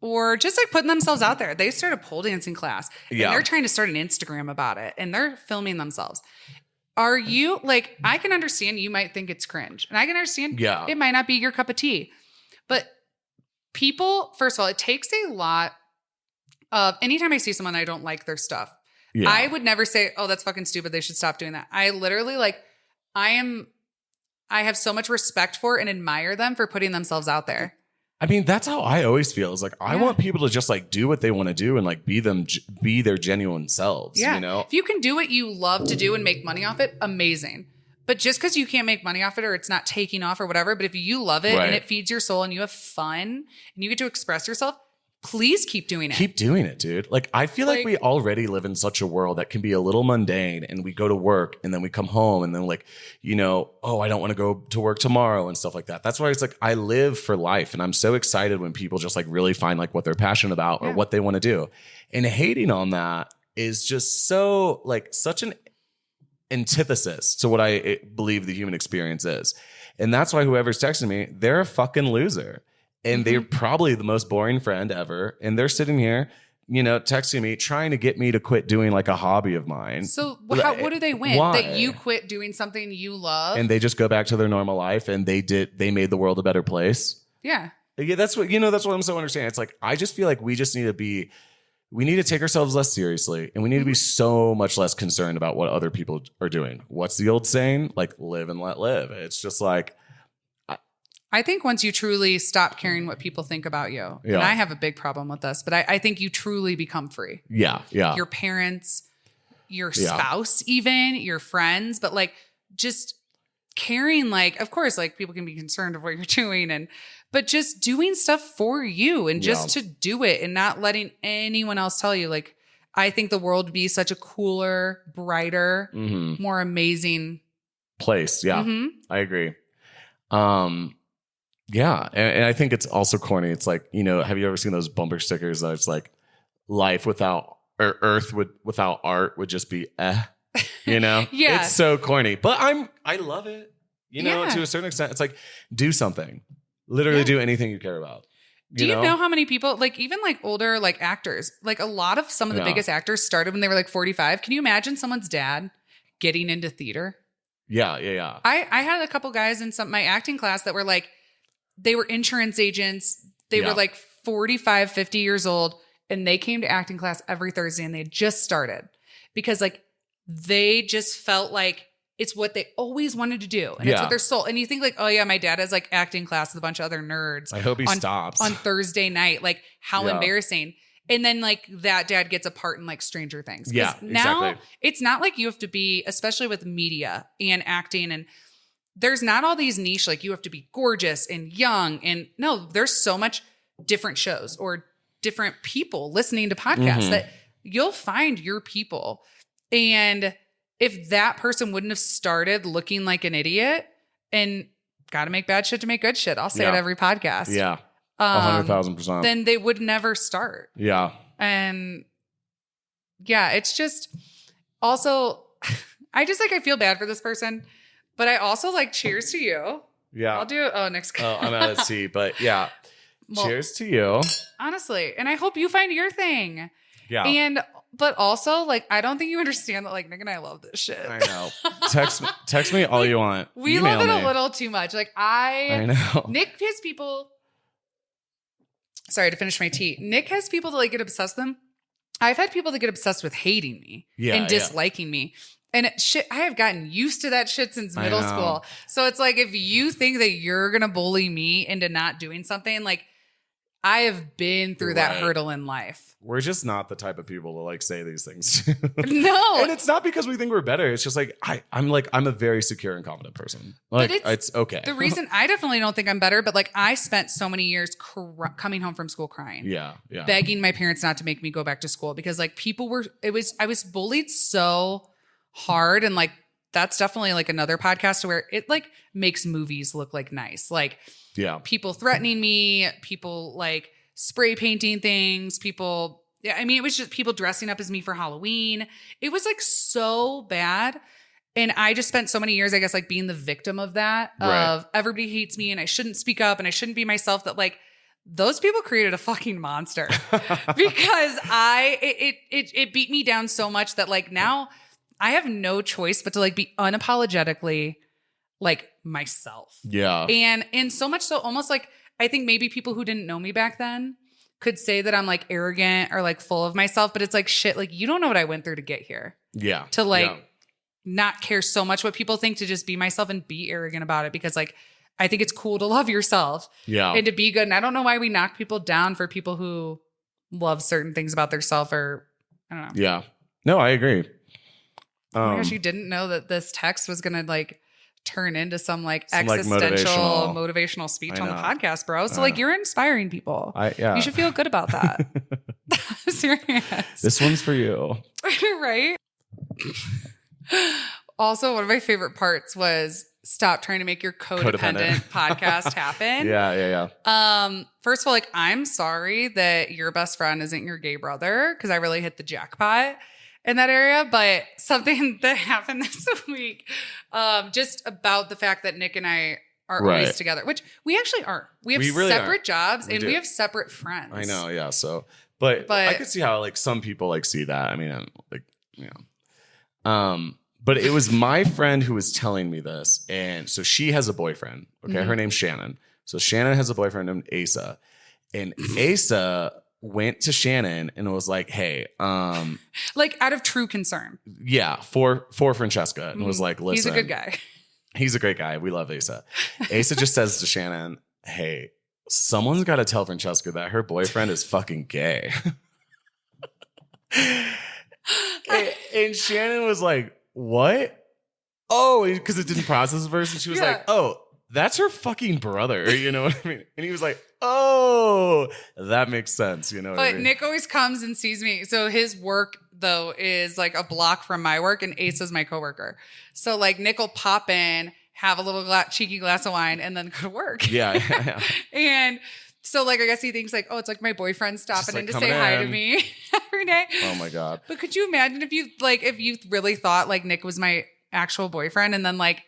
or just like putting themselves out there, they started a pole dancing class and they're trying to start an Instagram about it and they're filming themselves. Are you like, I can understand you might think it's cringe and I can understand it might not be your cup of tea, but people, first of all, it takes a lot of, anytime I see someone, I don't like their stuff. Yeah. I would never say, oh, that's fucking stupid. They should stop doing that. I literally I have so much respect for and admire them for putting themselves out there. I mean, that's how I always feel. It's like, I want people to just like do what they want to do and like be their genuine selves, If you can do what you love to do and make money off it, amazing. But just because you can't make money off it or it's not taking off or whatever, but if you love it and it feeds your soul and you have fun and you get to express yourself, please keep doing it. Keep doing it, dude. Like, I feel like we already live in such a world that can be a little mundane and we go to work and then we come home and then like, oh, I don't want to go to work tomorrow and stuff like that. That's why it's like, I live for life. And I'm so excited when people just like really find like what they're passionate about or what they want to do. And hating on that is just so like such an antithesis to what I believe the human experience is. And that's why whoever's texting me, they're a fucking loser. And they're probably the most boring friend ever. And they're sitting here, texting me, trying to get me to quit doing like a hobby of mine. So what do they win? Why? That you quit doing something you love? And they just go back to their normal life and they made the world a better place. Yeah. Yeah, that's what I'm so understanding. It's like, I just feel like we need to take ourselves less seriously and we need to be so much less concerned about what other people are doing. What's the old saying? Like, live and let live. It's just like, I think once you truly stop caring what people think about you, and I have a big problem with this, but I think you truly become free. Yeah, yeah. Your parents, your spouse, even your friends, but like just caring, like, of course, like people can be concerned of what you're doing but just doing stuff for you and just to do it and not letting anyone else tell you. Like, I think the world would be such a cooler, brighter, more amazing place. Yeah, I agree. Yeah. And I think it's also corny. It's like, have you ever seen those bumper stickers that it's like life without or earth without art would just be Yeah. It's so corny, but I love it, to a certain extent. It's like, do something, literally do anything you care about. Do you know how many people, like even like older, like actors, like a lot of some of the biggest actors started when they were like 45. Can you imagine someone's dad getting into theater? Yeah. I had a couple guys in my acting class that were like, they were insurance agents. They were like 45, 50 years old. And they came to acting class every Thursday and they just started because like they just felt like it's what they always wanted to do. And it's what their soul. And you think like, oh yeah, my dad has like acting class with a bunch of other nerds. I hope he stops on Thursday night. Like how embarrassing. And then like that dad gets a part in like Stranger Things. 'Cause Yeah, now exactly. it's not like you have to be, especially with media and acting, and there's not all these niche, like you have to be gorgeous and young. And no, there's so much different shows or different people listening to podcasts that you'll find your people. And if that person wouldn't have started looking like an idiot and got to make bad shit to make good shit, I'll say it every podcast. Yeah. 100,000%. Then they would never start. Yeah. And yeah, it's just also, I feel bad for this person, but I also like cheers to you. Yeah. I'll do, next. Oh, I'm out of tea, but yeah. Well, cheers to you. Honestly. And I hope you find your thing. Yeah. But also, like, I don't think you understand that, like, Nick and I love this shit. I know. Text me all you want. We Email love it me. a little too much. Like, I know. Nick has people. Sorry to finish my tea. Nick has people that like get obsessed with him. I've had people that get obsessed with hating me and disliking me. And shit, I have gotten used to that shit since middle school. So it's like, if you think that you're going to bully me into not doing something, like, I have been through that hurdle in life. We're just not the type of people to like say these things. No. And it's not because we think we're better. It's just like, I'm a very secure and confident person. Like, it's okay. The reason I definitely don't think I'm better, but like I spent so many years coming home from school crying. Yeah. Yeah. Begging my parents not to make me go back to school because like I was bullied so hard. And like, that's definitely like another podcast where it like makes movies look like nice. Like, yeah, people threatening me, people like spray painting things, it was just people dressing up as me for Halloween. It was like so bad. And I just spent so many years, I guess, like being the victim of that, of everybody hates me and I shouldn't speak up and I shouldn't be myself, that like those people created a fucking monster because it beat me down so much that like now I have no choice but to like be unapologetically like myself. Yeah. And so much so almost like I think maybe people who didn't know me back then could say that I'm like arrogant or like full of myself, but it's like shit, like you don't know what I went through to get here. Yeah. To like not care so much what people think, to just be myself and be arrogant about it, because like I think it's cool to love yourself. Yeah. And to be good. And I don't know why we knock people down for people who love certain things about themselves, or I don't know. Yeah. No, I agree. Oh my gosh, you didn't know that this text was gonna like turn into some existential motivational speech on the podcast, bro. So like you're inspiring people. You should feel good about that. I'm serious. This one's for you. Right? Also, one of my favorite parts was stop trying to make your codependent podcast happen. Yeah. First of all, like, I'm sorry that your best friend isn't your gay brother, because I really hit the jackpot in that area. But something that happened this week, just about the fact that Nick and I are always together, which we actually aren't. We have really separate jobs and we have separate friends. I know. Yeah. So, but I could see how like some people like see that. I mean, like, you know, but it was my friend who was telling me this. And so she has a boyfriend. Okay. Mm-hmm. Her name's Shannon. So Shannon has a boyfriend named Asa. And Asa went to Shannon and was like, hey, like out of true concern. Yeah. For Francesca. And was like, listen. He's a good guy. He's a great guy. We love Asa. Asa just says to Shannon, hey, someone's got to tell Francesca that her boyfriend is fucking gay. and Shannon was like, what? Oh, because it didn't process first. And she was like, oh, that's her fucking brother. You know what I mean? And he was like, oh, that makes sense. You know what I mean? Nick always comes and sees me. So his work, though, is like a block from my work, and Asa's my coworker. So like Nick will pop in, have a little cheeky glass of wine, and then go to work. Yeah. And so like I guess he thinks like, oh, it's like my boyfriend stopping in to say hi to me every day. Oh my God. But could you imagine if you really thought like Nick was my actual boyfriend, and then like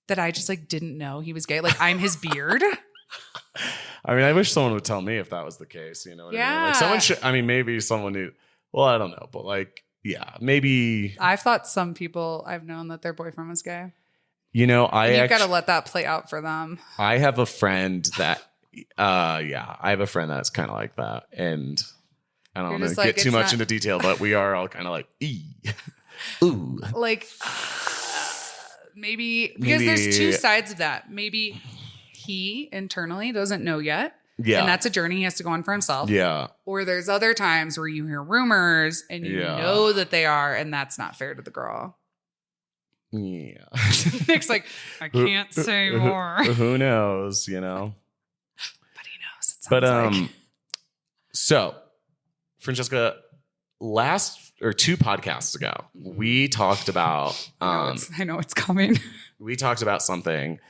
that I just like didn't know he was gay? Like I'm his beard. I mean, I wish someone would tell me if that was the case. You know what I mean? Like someone should. I mean, maybe someone knew. Well, I don't know, but like, yeah, maybe. I've thought some people I've known that their boyfriend was gay. You know, you've got to let that play out for them. I have a friend that, I have a friend that's kind of like that, and I don't want to get too much into detail, but we are all kind of like, ooh, like maybe because there's two sides of that. Maybe he internally doesn't know yet. Yeah. And that's a journey he has to go on for himself. Yeah. Or there's other times where you hear rumors and you know that they are, and that's not fair to the girl. Yeah. Nick's like, I can't say more. Who knows, you know? But he knows. It sounds like. So, Francesca, last or 2 podcasts ago, we talked about. I know it's coming. We talked about something,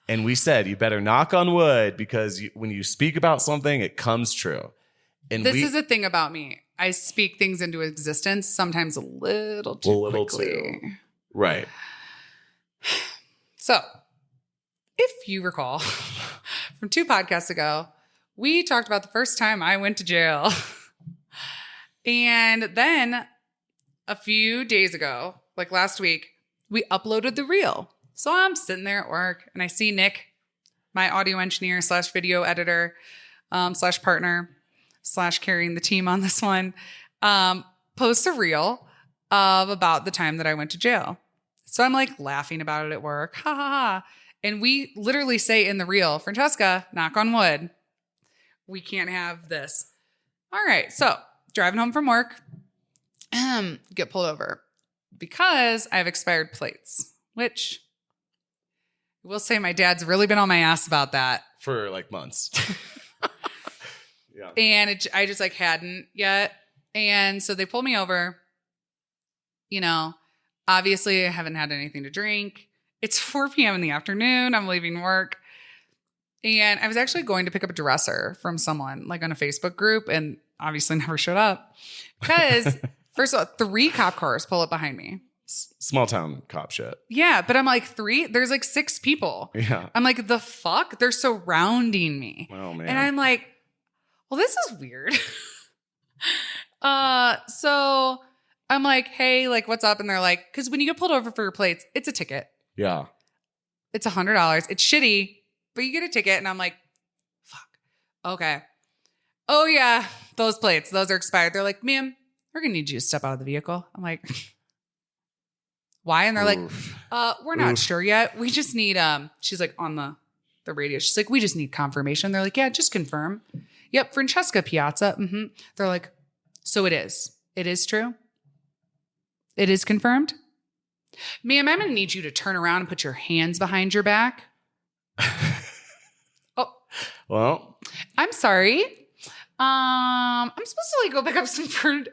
and we said you better knock on wood because when you speak about something, it comes true. And this is a thing about me. I speak things into existence, sometimes a little too quickly. Right. So, if you recall, from 2 podcasts ago, we talked about the first time I went to jail. And then a few days ago, like last week, we uploaded the reel. So I'm sitting there at work and I see Nick, my audio engineer / video editor / partner / carrying the team on this one, post a reel of about the time that I went to jail. So I'm like laughing about it at work. Ha ha ha. And we literally say in the reel, Francesca, knock on wood. We can't have this. All right. So driving home from work, get pulled over because I have expired plates, which I will say my dad's really been on my ass about that. For like months. Yeah. And I just like hadn't yet. And so they pulled me over. You know, obviously I haven't had anything to drink. It's 4 p.m. in the afternoon. I'm leaving work. And I was actually going to pick up a dresser from someone like on a Facebook group and obviously never showed up because first of all, 3 cop cars pull up behind me. Small town cop shit. Yeah. But I'm like 3, there's like 6 people. Yeah. I'm like, the fuck? They're surrounding me. Oh man. And I'm like, well, this is weird. So I'm like, hey, like, what's up? And they're like, because when you get pulled over for your plates, it's a ticket. Yeah. It's $100. It's shitty, but you get a ticket. And I'm like, fuck. Okay. Oh, yeah. Those plates, those are expired. They're like, ma'am, we're going to need you to step out of the vehicle. I'm like, why? And they're like, we're not sure yet. We just need, she's like on the radio. She's like, we just need confirmation. They're like, yeah, just confirm. Yep. Francesca Piazza. Mm-hmm. They're like, so it is. It is true. It is confirmed. Ma'am, I'm going to need you to turn around and put your hands behind your back. Oh, well, I'm sorry. I'm supposed to like go pick up some food.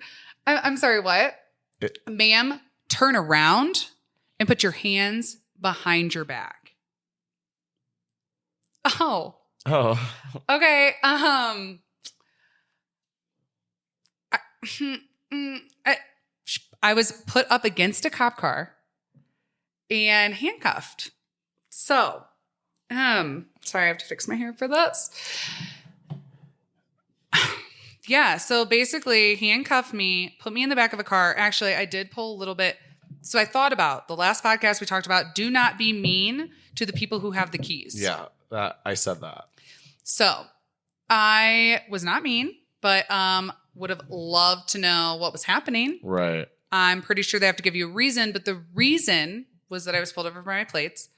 I'm sorry. What? Ma'am, turn around and put your hands behind your back. Oh. Okay. I was put up against a cop car and handcuffed. So, sorry, I have to fix my hair for this. Yeah, so basically handcuffed me, put me in the back of a car. Actually, I did pull a little bit. So I thought about the last podcast we talked about, do not be mean to the people who have the keys. Yeah, I said that. So I was not mean, but would have loved to know what was happening. Right. I'm pretty sure they have to give you a reason, but the reason was that I was pulled over for my plates.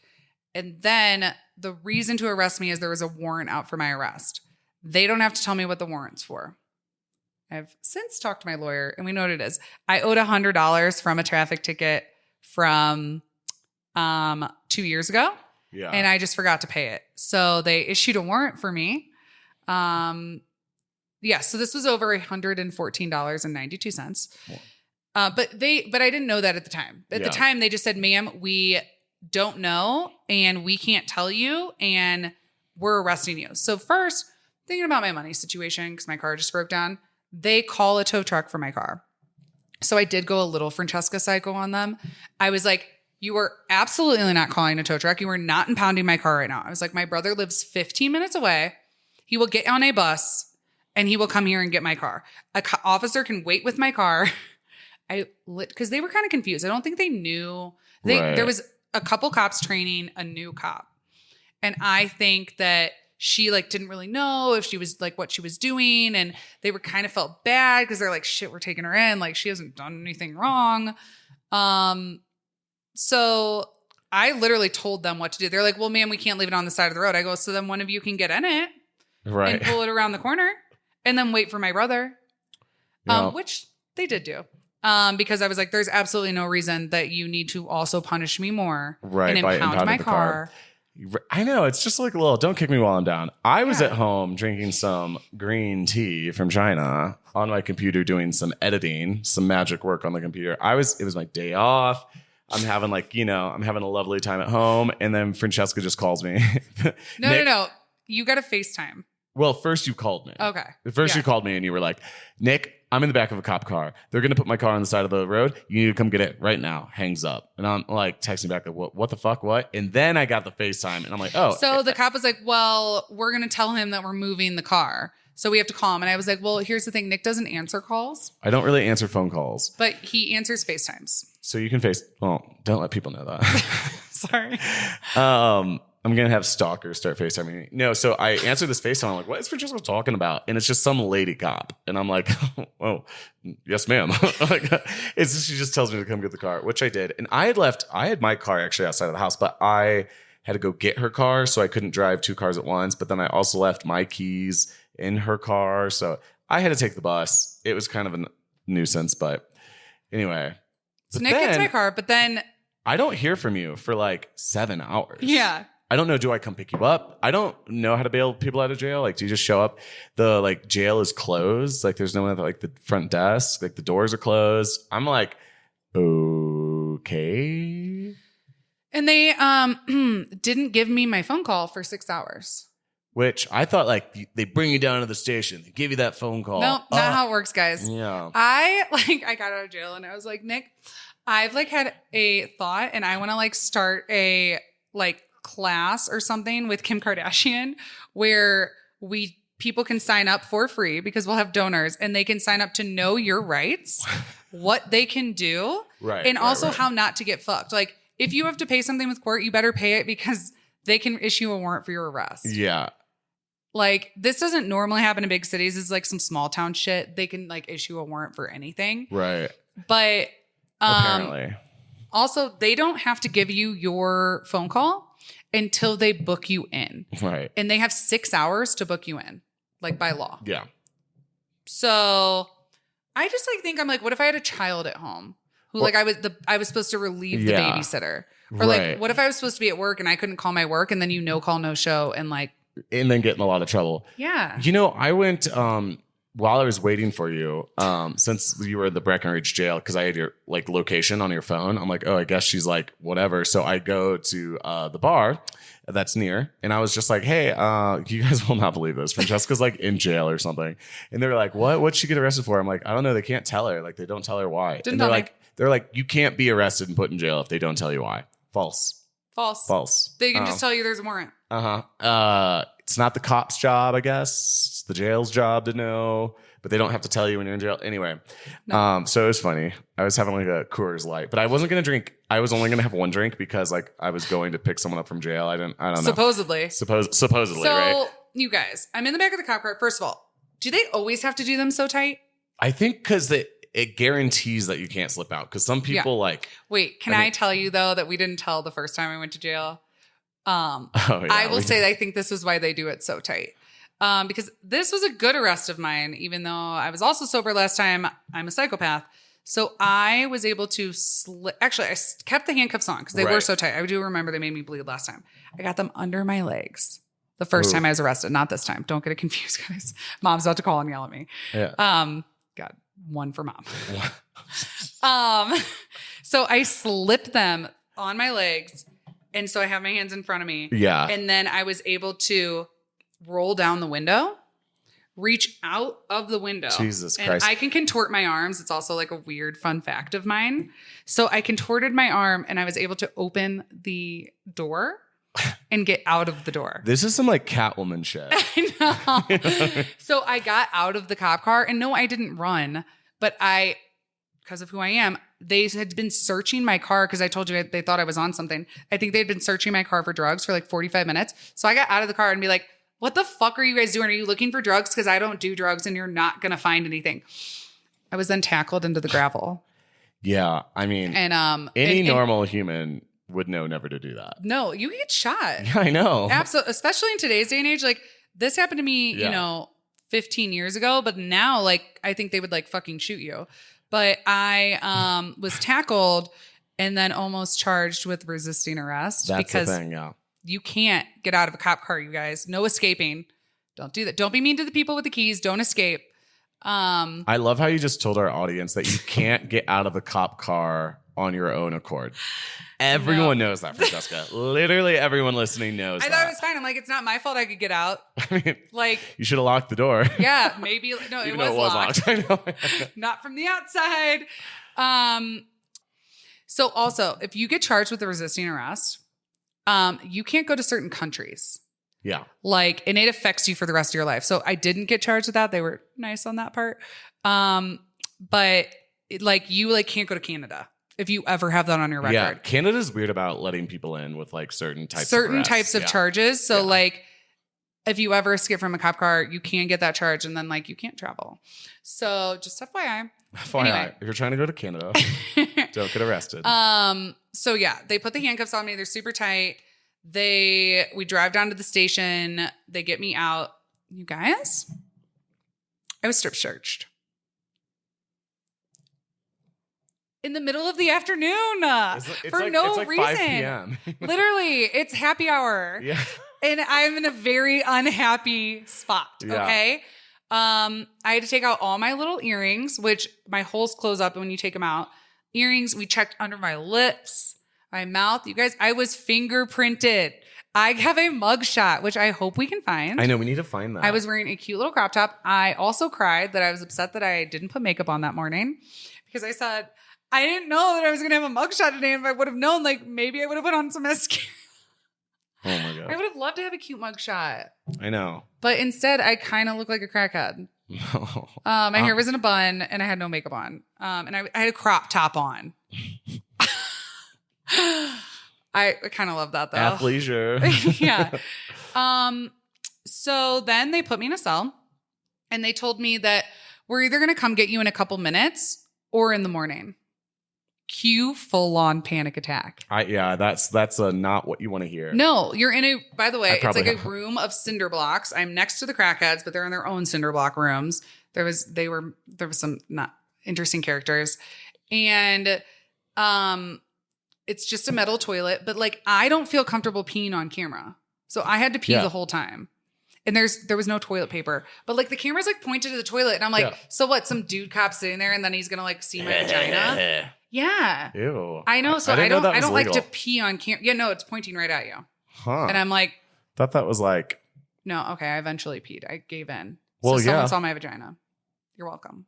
And then the reason to arrest me is there was a warrant out for my arrest. They don't have to tell me what the warrant's for. I've since talked to my lawyer and we know what it is. I owed $100 from a traffic ticket from 2 years ago. Yeah. And I just forgot to pay it. So they issued a warrant for me. Yeah, so this was over $114.92. But I didn't know that at the time. At the time, they just said, ma'am, we don't know and we can't tell you and we're arresting you. So first, thinking about my money situation because my car just broke down, they call a tow truck for my car. So I did go a little Francesca psycho on them. I was like, you are absolutely not calling a tow truck. You are not impounding my car right now. I was like, my brother lives 15 minutes away. He will get on a bus and he will come here and get my car. An officer can wait with my car. Because they were kind of confused. I don't think they knew. There was a couple cops training a new cop. And I think that she like didn't really know if she was like what she was doing. And they were kind of felt bad because they're like, shit, we're taking her in. Like she hasn't done anything wrong. So I literally told them what to do. They're like, well, ma'am, we can't leave it on the side of the road. I go, so then one of you can get in it Right. and pull it around the corner and then wait for my brother, which they did do. Because I was like, there's absolutely no reason that you need to also punish me more and impound my car. I know. It's just like a little, don't kick me while I'm down. I was at home drinking some green tea from China on my computer, doing some editing, some magic work on the computer. It was my day off. I'm having I'm having a lovely time at home. And then Francesca just calls me. No. You got a FaceTime. Well, first you called me. Okay. First you called me and you were like, Nick, I'm in the back of a cop car. They're going to put my car on the side of the road. You need to come get it right now. Hangs up. And I'm like texting back, like, what the fuck, what? And then I got the FaceTime and I'm like, oh. So the cop was like, well, we're going to tell him that we're moving the car. So we have to call him. And I was like, well, here's the thing. Nick doesn't answer calls. I don't really answer phone calls. But he answers FaceTimes. So you can don't let people know that. Sorry. I'm going to have stalkers start FaceTiming me. No, so I answered this FaceTime. I'm like, what is Francesca talking about? And it's just some lady cop. And I'm like, oh, yes, ma'am. She just tells me to come get the car, which I did. And I had my car actually outside of the house, but I had to go get her car. So I couldn't drive 2 cars at once. But then I also left my keys in her car. So I had to take the bus. It was kind of a nuisance, but anyway. So Nick gets my car, but then I don't hear from you for like 7 hours. Yeah. I don't know. Do I come pick you up? I don't know how to bail people out of jail. Like, do you just show up? The jail is closed. Like, there's no one at the front desk. Like, the doors are closed. I'm like, okay. And they didn't give me my phone call for 6 hours. Which I thought they bring you down to the station. They give you that phone call. No, not how it works, guys. Yeah. I got out of jail and I was like, Nick, I've had a thought and I want to start a class or something with Kim Kardashian where people can sign up for free because we'll have donors and they can sign up to know your rights, what they can do, and also how not to get fucked. If you have to pay something with court, you better pay it because they can issue a warrant for your arrest. Yeah. This doesn't normally happen in big cities. It's some small town shit. They can issue a warrant for anything. Right. But apparently. Also, they don't have to give you your phone call until they book you in. Right. And they have 6 hours to book you in, by law. Yeah. So I just think what if I had a child at home who I was supposed to relieve the babysitter? Or what if I was supposed to be at work and I couldn't call my work and then call no show and then get in a lot of trouble. Yeah. I went while I was waiting for you, since you were at the Breckenridge jail, because I had your location on your phone. I'm like, oh, I guess she's whatever. So I go to the bar that's near, and I was just like, hey, you guys will not believe this. Francesca's in jail or something. And they're like, what? What'd she get arrested for? I'm like, I don't know. They can't tell her. They don't tell her why. And they're like, you can't be arrested and put in jail if they don't tell you why. False. They can just tell you there's a warrant. It's not the cop's job, I guess. It's the jail's job to know, but they don't have to tell you when you're in jail. Anyway, no. So it was funny. I was having a Coors Light, but I wasn't going to drink. I was only going to have one drink because I was going to pick someone up from jail. I don't know. Supposedly, right? So you guys, I'm in the back of the cop car. First of all, do they always have to do them so tight? I think because it guarantees that you can't slip out. Because some people Wait, can I tell you though that we didn't tell the first time I went to jail? I will say that I think this is why they do it so tight. Because this was a good arrest of mine, even though I was also sober last time. I'm a psychopath. So I was able to actually, I kept the handcuffs on because they were so tight. I do remember they made me bleed last time. I got them under my legs the first time I was arrested. Not this time. Don't get it confused, guys. Mom's about to call and yell at me. Yeah. God, one for mom. So I slipped them on my legs. And so I have my hands in front of me. Yeah. And then I was able to roll down the window, reach out of the window. Jesus Christ. And I can contort my arms. It's also a weird fun fact of mine. So I contorted my arm and I was able to open the door and get out of the door. This is some Catwoman shit. I know. So I got out of the cop car and no, I didn't run, but because of who I am, they had been searching my car because I told you they thought I was on something. I think they'd been searching my car for drugs for 45 minutes. So I got out of the car and be like, what the fuck are you guys doing? Are you looking for drugs? Because I don't do drugs and you're not going to find anything. I was then tackled into the gravel. Yeah. I mean, and any normal human would know never to do that. No, you get shot. Yeah, I know. Absolutely. Especially in today's day and age. this happened to me, 15 years ago, but now like I think they would like fucking shoot you. But I was tackled and then almost charged with resisting arrest. That's because the thing, yeah. you can't get out of a cop car, you guys. No escaping. Don't do that. Don't be mean to the people with the keys. Don't escape. I love how you just told our audience that you can't get out of a cop car on your own accord. Everyone knows that, Francesca. Literally everyone listening knows I thought it was fine. I'm like, it's not my fault I could get out. I mean, like, you should have locked the door. Yeah, maybe. No, it was locked. I know. Not from the outside. So also, if you get charged with a resisting arrest, you can't go to certain countries. Yeah. Like, and it affects you for the rest of your life. So I didn't get charged with that. They were nice on that part. But you can't go to Canada if you ever have that on your record. Yeah. Canada's weird about letting people in with like certain types of charges. So like if you ever escape from a cop car, you can get that charge and then like you can't travel. So just FYI. Anyway. If you're trying to go to Canada, don't get arrested. So yeah, they put the handcuffs on me. They're super tight. We drive down to the station. They get me out. You guys, I was strip searched. In the middle of the afternoon for no reason. 5 p.m. Literally, it's happy hour. Yeah. And I'm in a very unhappy spot. Yeah. Okay. I had to take out all my little earrings, which my holes close up when you take them out. Earrings, we checked under my lips, my mouth. You guys, I was fingerprinted. I have a mugshot, which I hope we can find. I know, we need to find that. I was wearing a cute little crop top. I also cried that I was upset that I didn't put makeup on that morning because I said, I didn't know that I was going to have a mugshot today. And if I would have known, like maybe I would have put on some mascara. Oh my God. I would have loved to have a cute mugshot. I know. But instead, I kind of look like a crackhead. My hair was in a bun and I had no makeup on. And I had a crop top on. I kind of love that though. Athleisure. Yeah. So then they put me in a cell and they told me that we're either going to come get you in a couple minutes or in the morning. Cue full-on panic attack. That's not what you want to hear. No, you're by the way, it's like a room of cinder blocks. I'm next to the crackheads, but they're in their own cinder block rooms. There was some not interesting characters. And it's just a metal toilet, but like I don't feel comfortable peeing on camera. So I had to pee the whole time. And there was no toilet paper. But like the camera's like pointed to the toilet and I'm like, so what? Some dude cop sitting there and then he's gonna like see my vagina? Yeah. Ew. I know. So I don't like to pee on camera. Yeah, no, it's pointing right at you. Huh. And I'm like, thought that was like, no, okay. I eventually peed. I gave in. Well, so someone saw my vagina. You're welcome.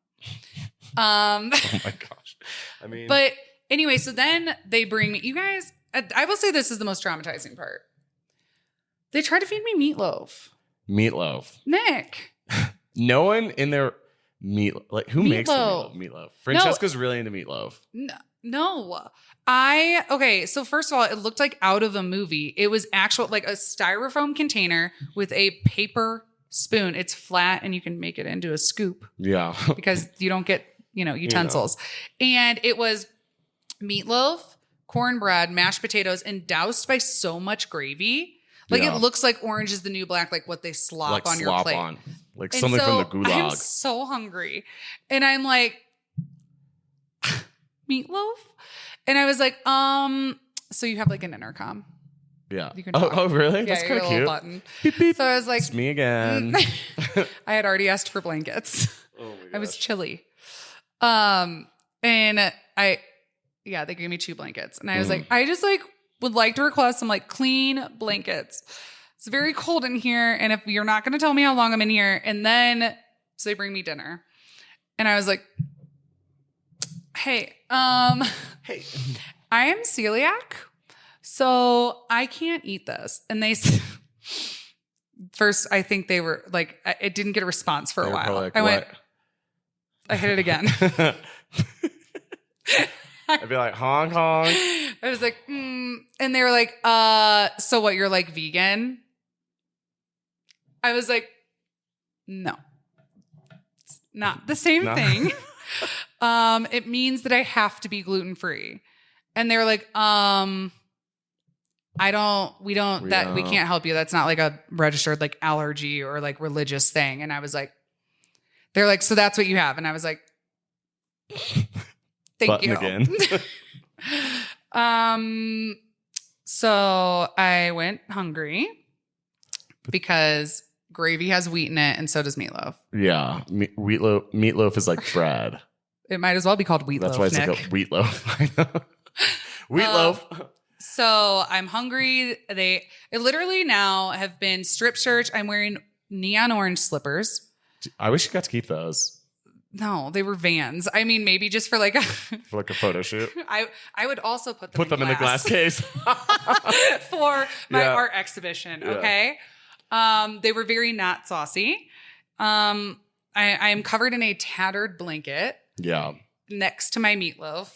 Oh my gosh. I mean, but anyway, so then they bring me, you guys, I will say this is the most traumatizing part. They tried to feed me meatloaf. Nick. No one in their who makes the meatloaf? Francesca's really into meatloaf. No. Okay, so first of all, it looked like out of a movie. It was actual like a styrofoam container with a paper spoon. It's flat and you can make it into a scoop. Yeah. Because you don't get, utensils. And it was meatloaf, cornbread, mashed potatoes, and doused by so much gravy. Like it looks like orange is the new black, like what they slop on your plate. Like and something from the gulag. I'm so hungry. And I'm like, meatloaf? And I was like, so you have like an intercom. Yeah. You can talk. Oh, really? Yeah, that's kind of cute. Button. Beep, beep. So I was like, it's me again. I had already asked for blankets. Oh my gosh. I was chilly. And they gave me 2 blankets. And I was like, I just like would like to request some like clean blankets. It's very cold in here. And if you're not going to tell me how long I'm in here, and then so they bring me dinner. And I was like, hey, hey, I am celiac, so I can't eat this. And they first, I think they were like, it didn't get a response for a while. Like, I hit it again. I'd be like, honk, honk. I was like, and they were like, so what, you're like vegan? I was like, no, it's not the same thing. It means that I have to be gluten-free. And they were like, we can't help you. That's not like a registered like allergy or like religious thing. And I was like, they're like, so that's what you have. And I was like, thank you. Again. So I went hungry because gravy has wheat in it and so does meatloaf. Yeah. Meatloaf is like bread. It might as well be called wheatloaf. That's why it's Nick. like a wheatloaf. I know. Wheatloaf. So I'm hungry. I literally now have been strip searched. I'm wearing neon orange slippers. I wish you got to keep those. No, they were Vans. I mean, maybe just for like a photo shoot. I would also put them in the glass case for my art exhibition. Yeah. Okay. They were very not saucy. I am covered in a tattered blanket. Yeah. Next to my meatloaf.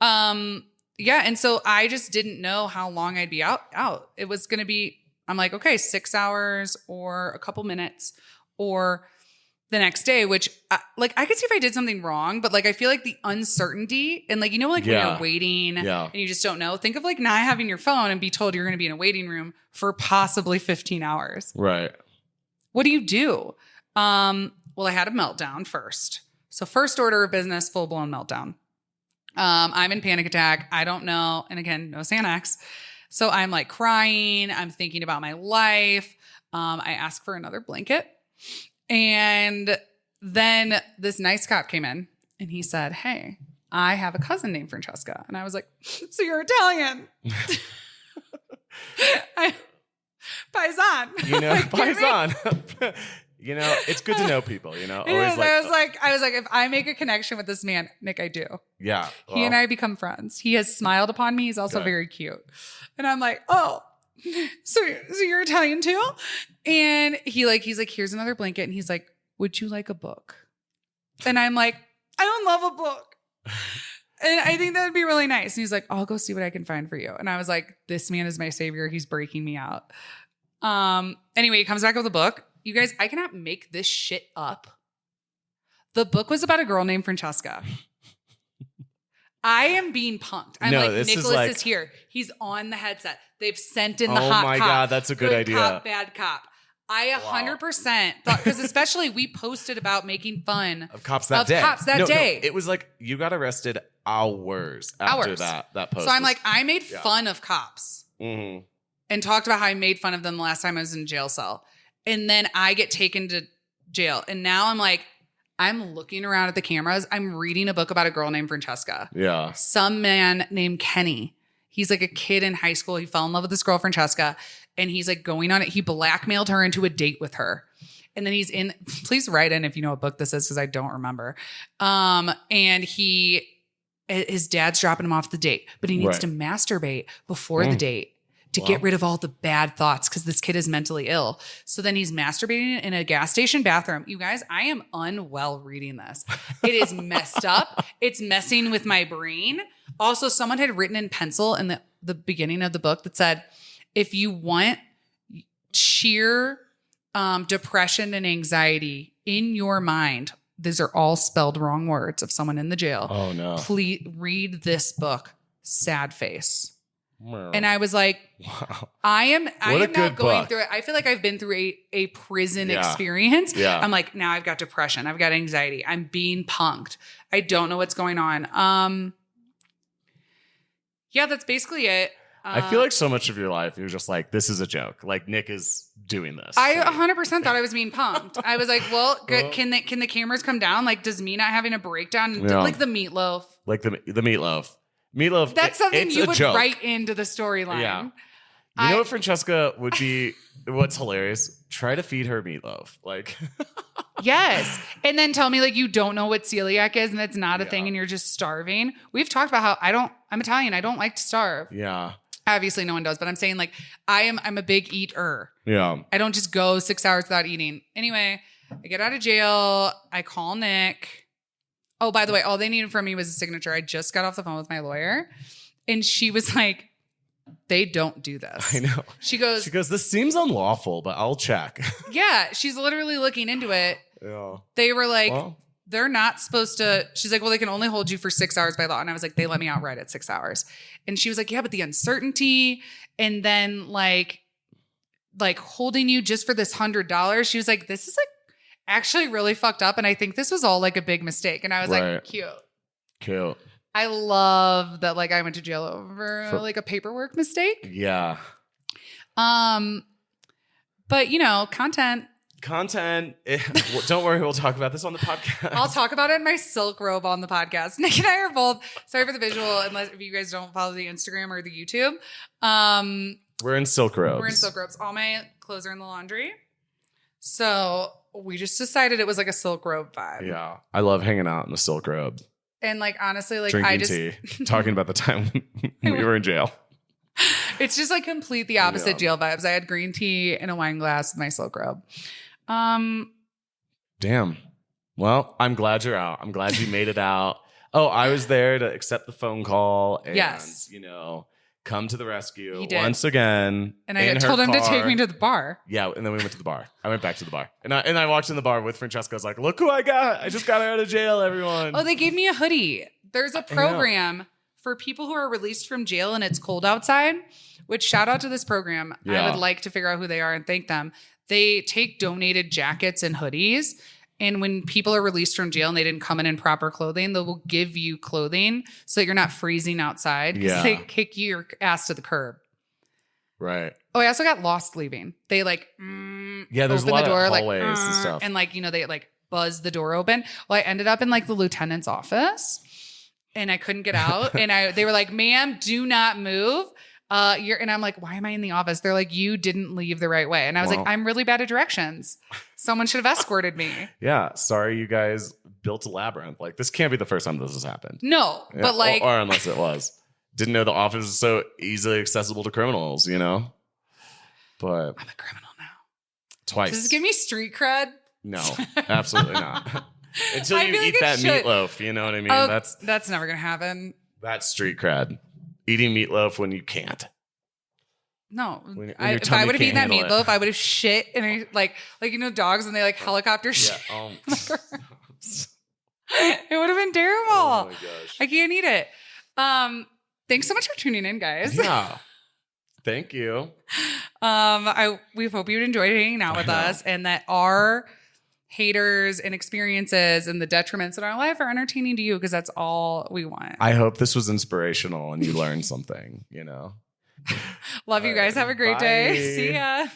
Yeah. And so I just didn't know how long I'd be out. It was going to be, I'm like, okay, 6 hours or a couple minutes or the next day, which I could see if I did something wrong, but like, I feel like the uncertainty and like, when you're waiting and you just don't know, think of like not having your phone and be told you're going to be in a waiting room for possibly 15 hours. Right. What do you do? Well, I had a meltdown first. So first order of business, full blown meltdown. I'm in panic attack. I don't know. And again, no Xanax. So I'm like crying. I'm thinking about my life. I asked for another blanket. And then this nice cop came in and he said, "Hey, I have a cousin named Francesca." And I was like, "So you're Italian?" Paisan. Paisan. It's good to know people, Always I was like, if I make a connection with this man, Nick, I do. Yeah. He and I become friends. He has smiled upon me. He's also very cute. And I'm like, oh, so you're Italian too? And he's like, here's another blanket. And he's like, would you like a book? And I'm like, I don't love a book. And I think that would be really nice. And he's like, I'll go see what I can find for you. And I was like, this man is my savior. He's breaking me out. Anyway, he comes back with a book. You guys, I cannot make this shit up. The book was about a girl named Francesca. I am being punked. I'm Nicholas is here. He's on the headset. They've sent in the hot cop. Oh my God, that's a good idea. Cop, bad cop. I 100% thought, because especially we posted about making fun of cops that day. day. It was like you got arrested hours after that post. So I'm like, I made fun of cops and talked about how I made fun of them the last time I was in a jail cell. And then I get taken to jail. And now I'm like, I'm looking around at the cameras. I'm reading a book about a girl named Francesca. Yeah. Some man named Kenny. He's like a kid in high school. He fell in love with this girl, Francesca. And he's like going on it. He blackmailed her into a date with her. And then he's in, please write in if you know what book this is, because I don't remember. And his dad's dropping him off the date, but he needs to masturbate before the date to get rid of all the bad thoughts because this kid is mentally ill. So then he's masturbating in a gas station bathroom. You guys, I am unwell reading this. It is messed up. It's messing with my brain. Also, someone had written in pencil in the beginning of the book that said, if you want sheer depression and anxiety in your mind, these are all spelled wrong words of someone in the jail. Oh no. Please read this book, Sad Face. And I was like, wow. I am now going through it. I feel like I've been through a prison experience. Yeah. I'm like, now I've got depression. I've got anxiety. I'm being punked. I don't know what's going on. Yeah, that's basically it. I feel like so much of your life, you're just like, this is a joke. Like Nick is doing this. I 100% thought I was being punked. I was like, well, can the cameras come down? Like, does me not having a breakdown? Like the meatloaf. Like the meatloaf. Meatloaf. That's something you would write into the storyline. Yeah. You know what Francesca would be? What's hilarious? Try to feed her meatloaf. Like, yes. And then tell me like you don't know what celiac is and it's not a thing and you're just starving. We've talked about how I'm Italian. I don't like to starve. Yeah. Obviously no one does, but I'm saying like I'm a big eater. Yeah. I don't just go 6 hours without eating. Anyway, I get out of jail. I call Nick. Oh, by the way, all they needed from me was a signature. I just got off the phone with my lawyer and she was like, they don't do this. I know. She goes, this seems unlawful, but I'll check. Yeah. She's literally looking into it. Yeah. They were like, they're not supposed to. She's like, well, they can only hold you for 6 hours by law. And I was like, they let me out right at 6 hours. And she was like, yeah, but the uncertainty and then like holding you just for this $100. She was like, this is like actually really fucked up. And I think this was all like a big mistake. And I was like, cute. I love that. Like I went to jail over like a paperwork mistake. Yeah. But you know, content. Don't worry, we'll talk about this on the podcast. I'll talk about it in my silk robe on the podcast. Nick and I are both, sorry for the visual, unless if you guys don't follow the Instagram or the YouTube. We're in silk robes. All my clothes are in the laundry. So we just decided it was like a silk robe vibe. Yeah. I love hanging out in a silk robe. And like, honestly, like drinking tea, talking about the time we were in jail. It's just like complete the opposite jail vibes. I had green tea in a wine glass with my silk robe. Damn. Well, I'm glad you're out. I'm glad you made it out. Oh, I was there to accept the phone call and, you know, come to the rescue once again. And I told him to take me to the bar. Yeah, and then we went to the bar. I went back to the bar. And I walked in the bar with Francesca. I was like, look who I got. I just got her out of jail, everyone. Oh, they gave me a hoodie. There's a program for people who are released from jail and it's cold outside, which shout out to this program. Yeah. I would like to figure out who they are and thank them. They take donated jackets and hoodies. And when people are released from jail and they didn't come in proper clothing, they will give you clothing so that you're not freezing outside because they kick your ass to the curb. Right. Oh, I also got lost leaving. They like, there's open a lot the door, of hallways and stuff. And like, you know, they like buzz the door open. Well, I ended up in like the lieutenant's office and I couldn't get out. And they were like, ma'am, do not move. And I'm like, why am I in the office? They're like, you didn't leave the right way. And I was like, I'm really bad at directions. Someone should have escorted me. Yeah. Sorry, you guys built a labyrinth. Like, this can't be the first time this has happened. No, but like. Or unless it was. Didn't know the office is so easily accessible to criminals, you know? But. I'm a criminal now. Twice. Does this give me street cred? No, absolutely not. Until you eat that meatloaf, you know what I mean? Oh, that's never going to happen. That's street cred. Eating meatloaf when you can't. No, if I would have eaten that meatloaf, I would have shit and like you know dogs when they like helicopter shit. Yeah, it would have been terrible. Oh my gosh, I can't eat it. Thanks so much for tuning in, guys. Yeah, thank you. We hope you enjoyed hanging out with us, and that our haters and experiences and the detriments in our life are entertaining to you because that's all we want. I hope this was inspirational and you learned something, you know. Love you guys. Have a great day. See ya.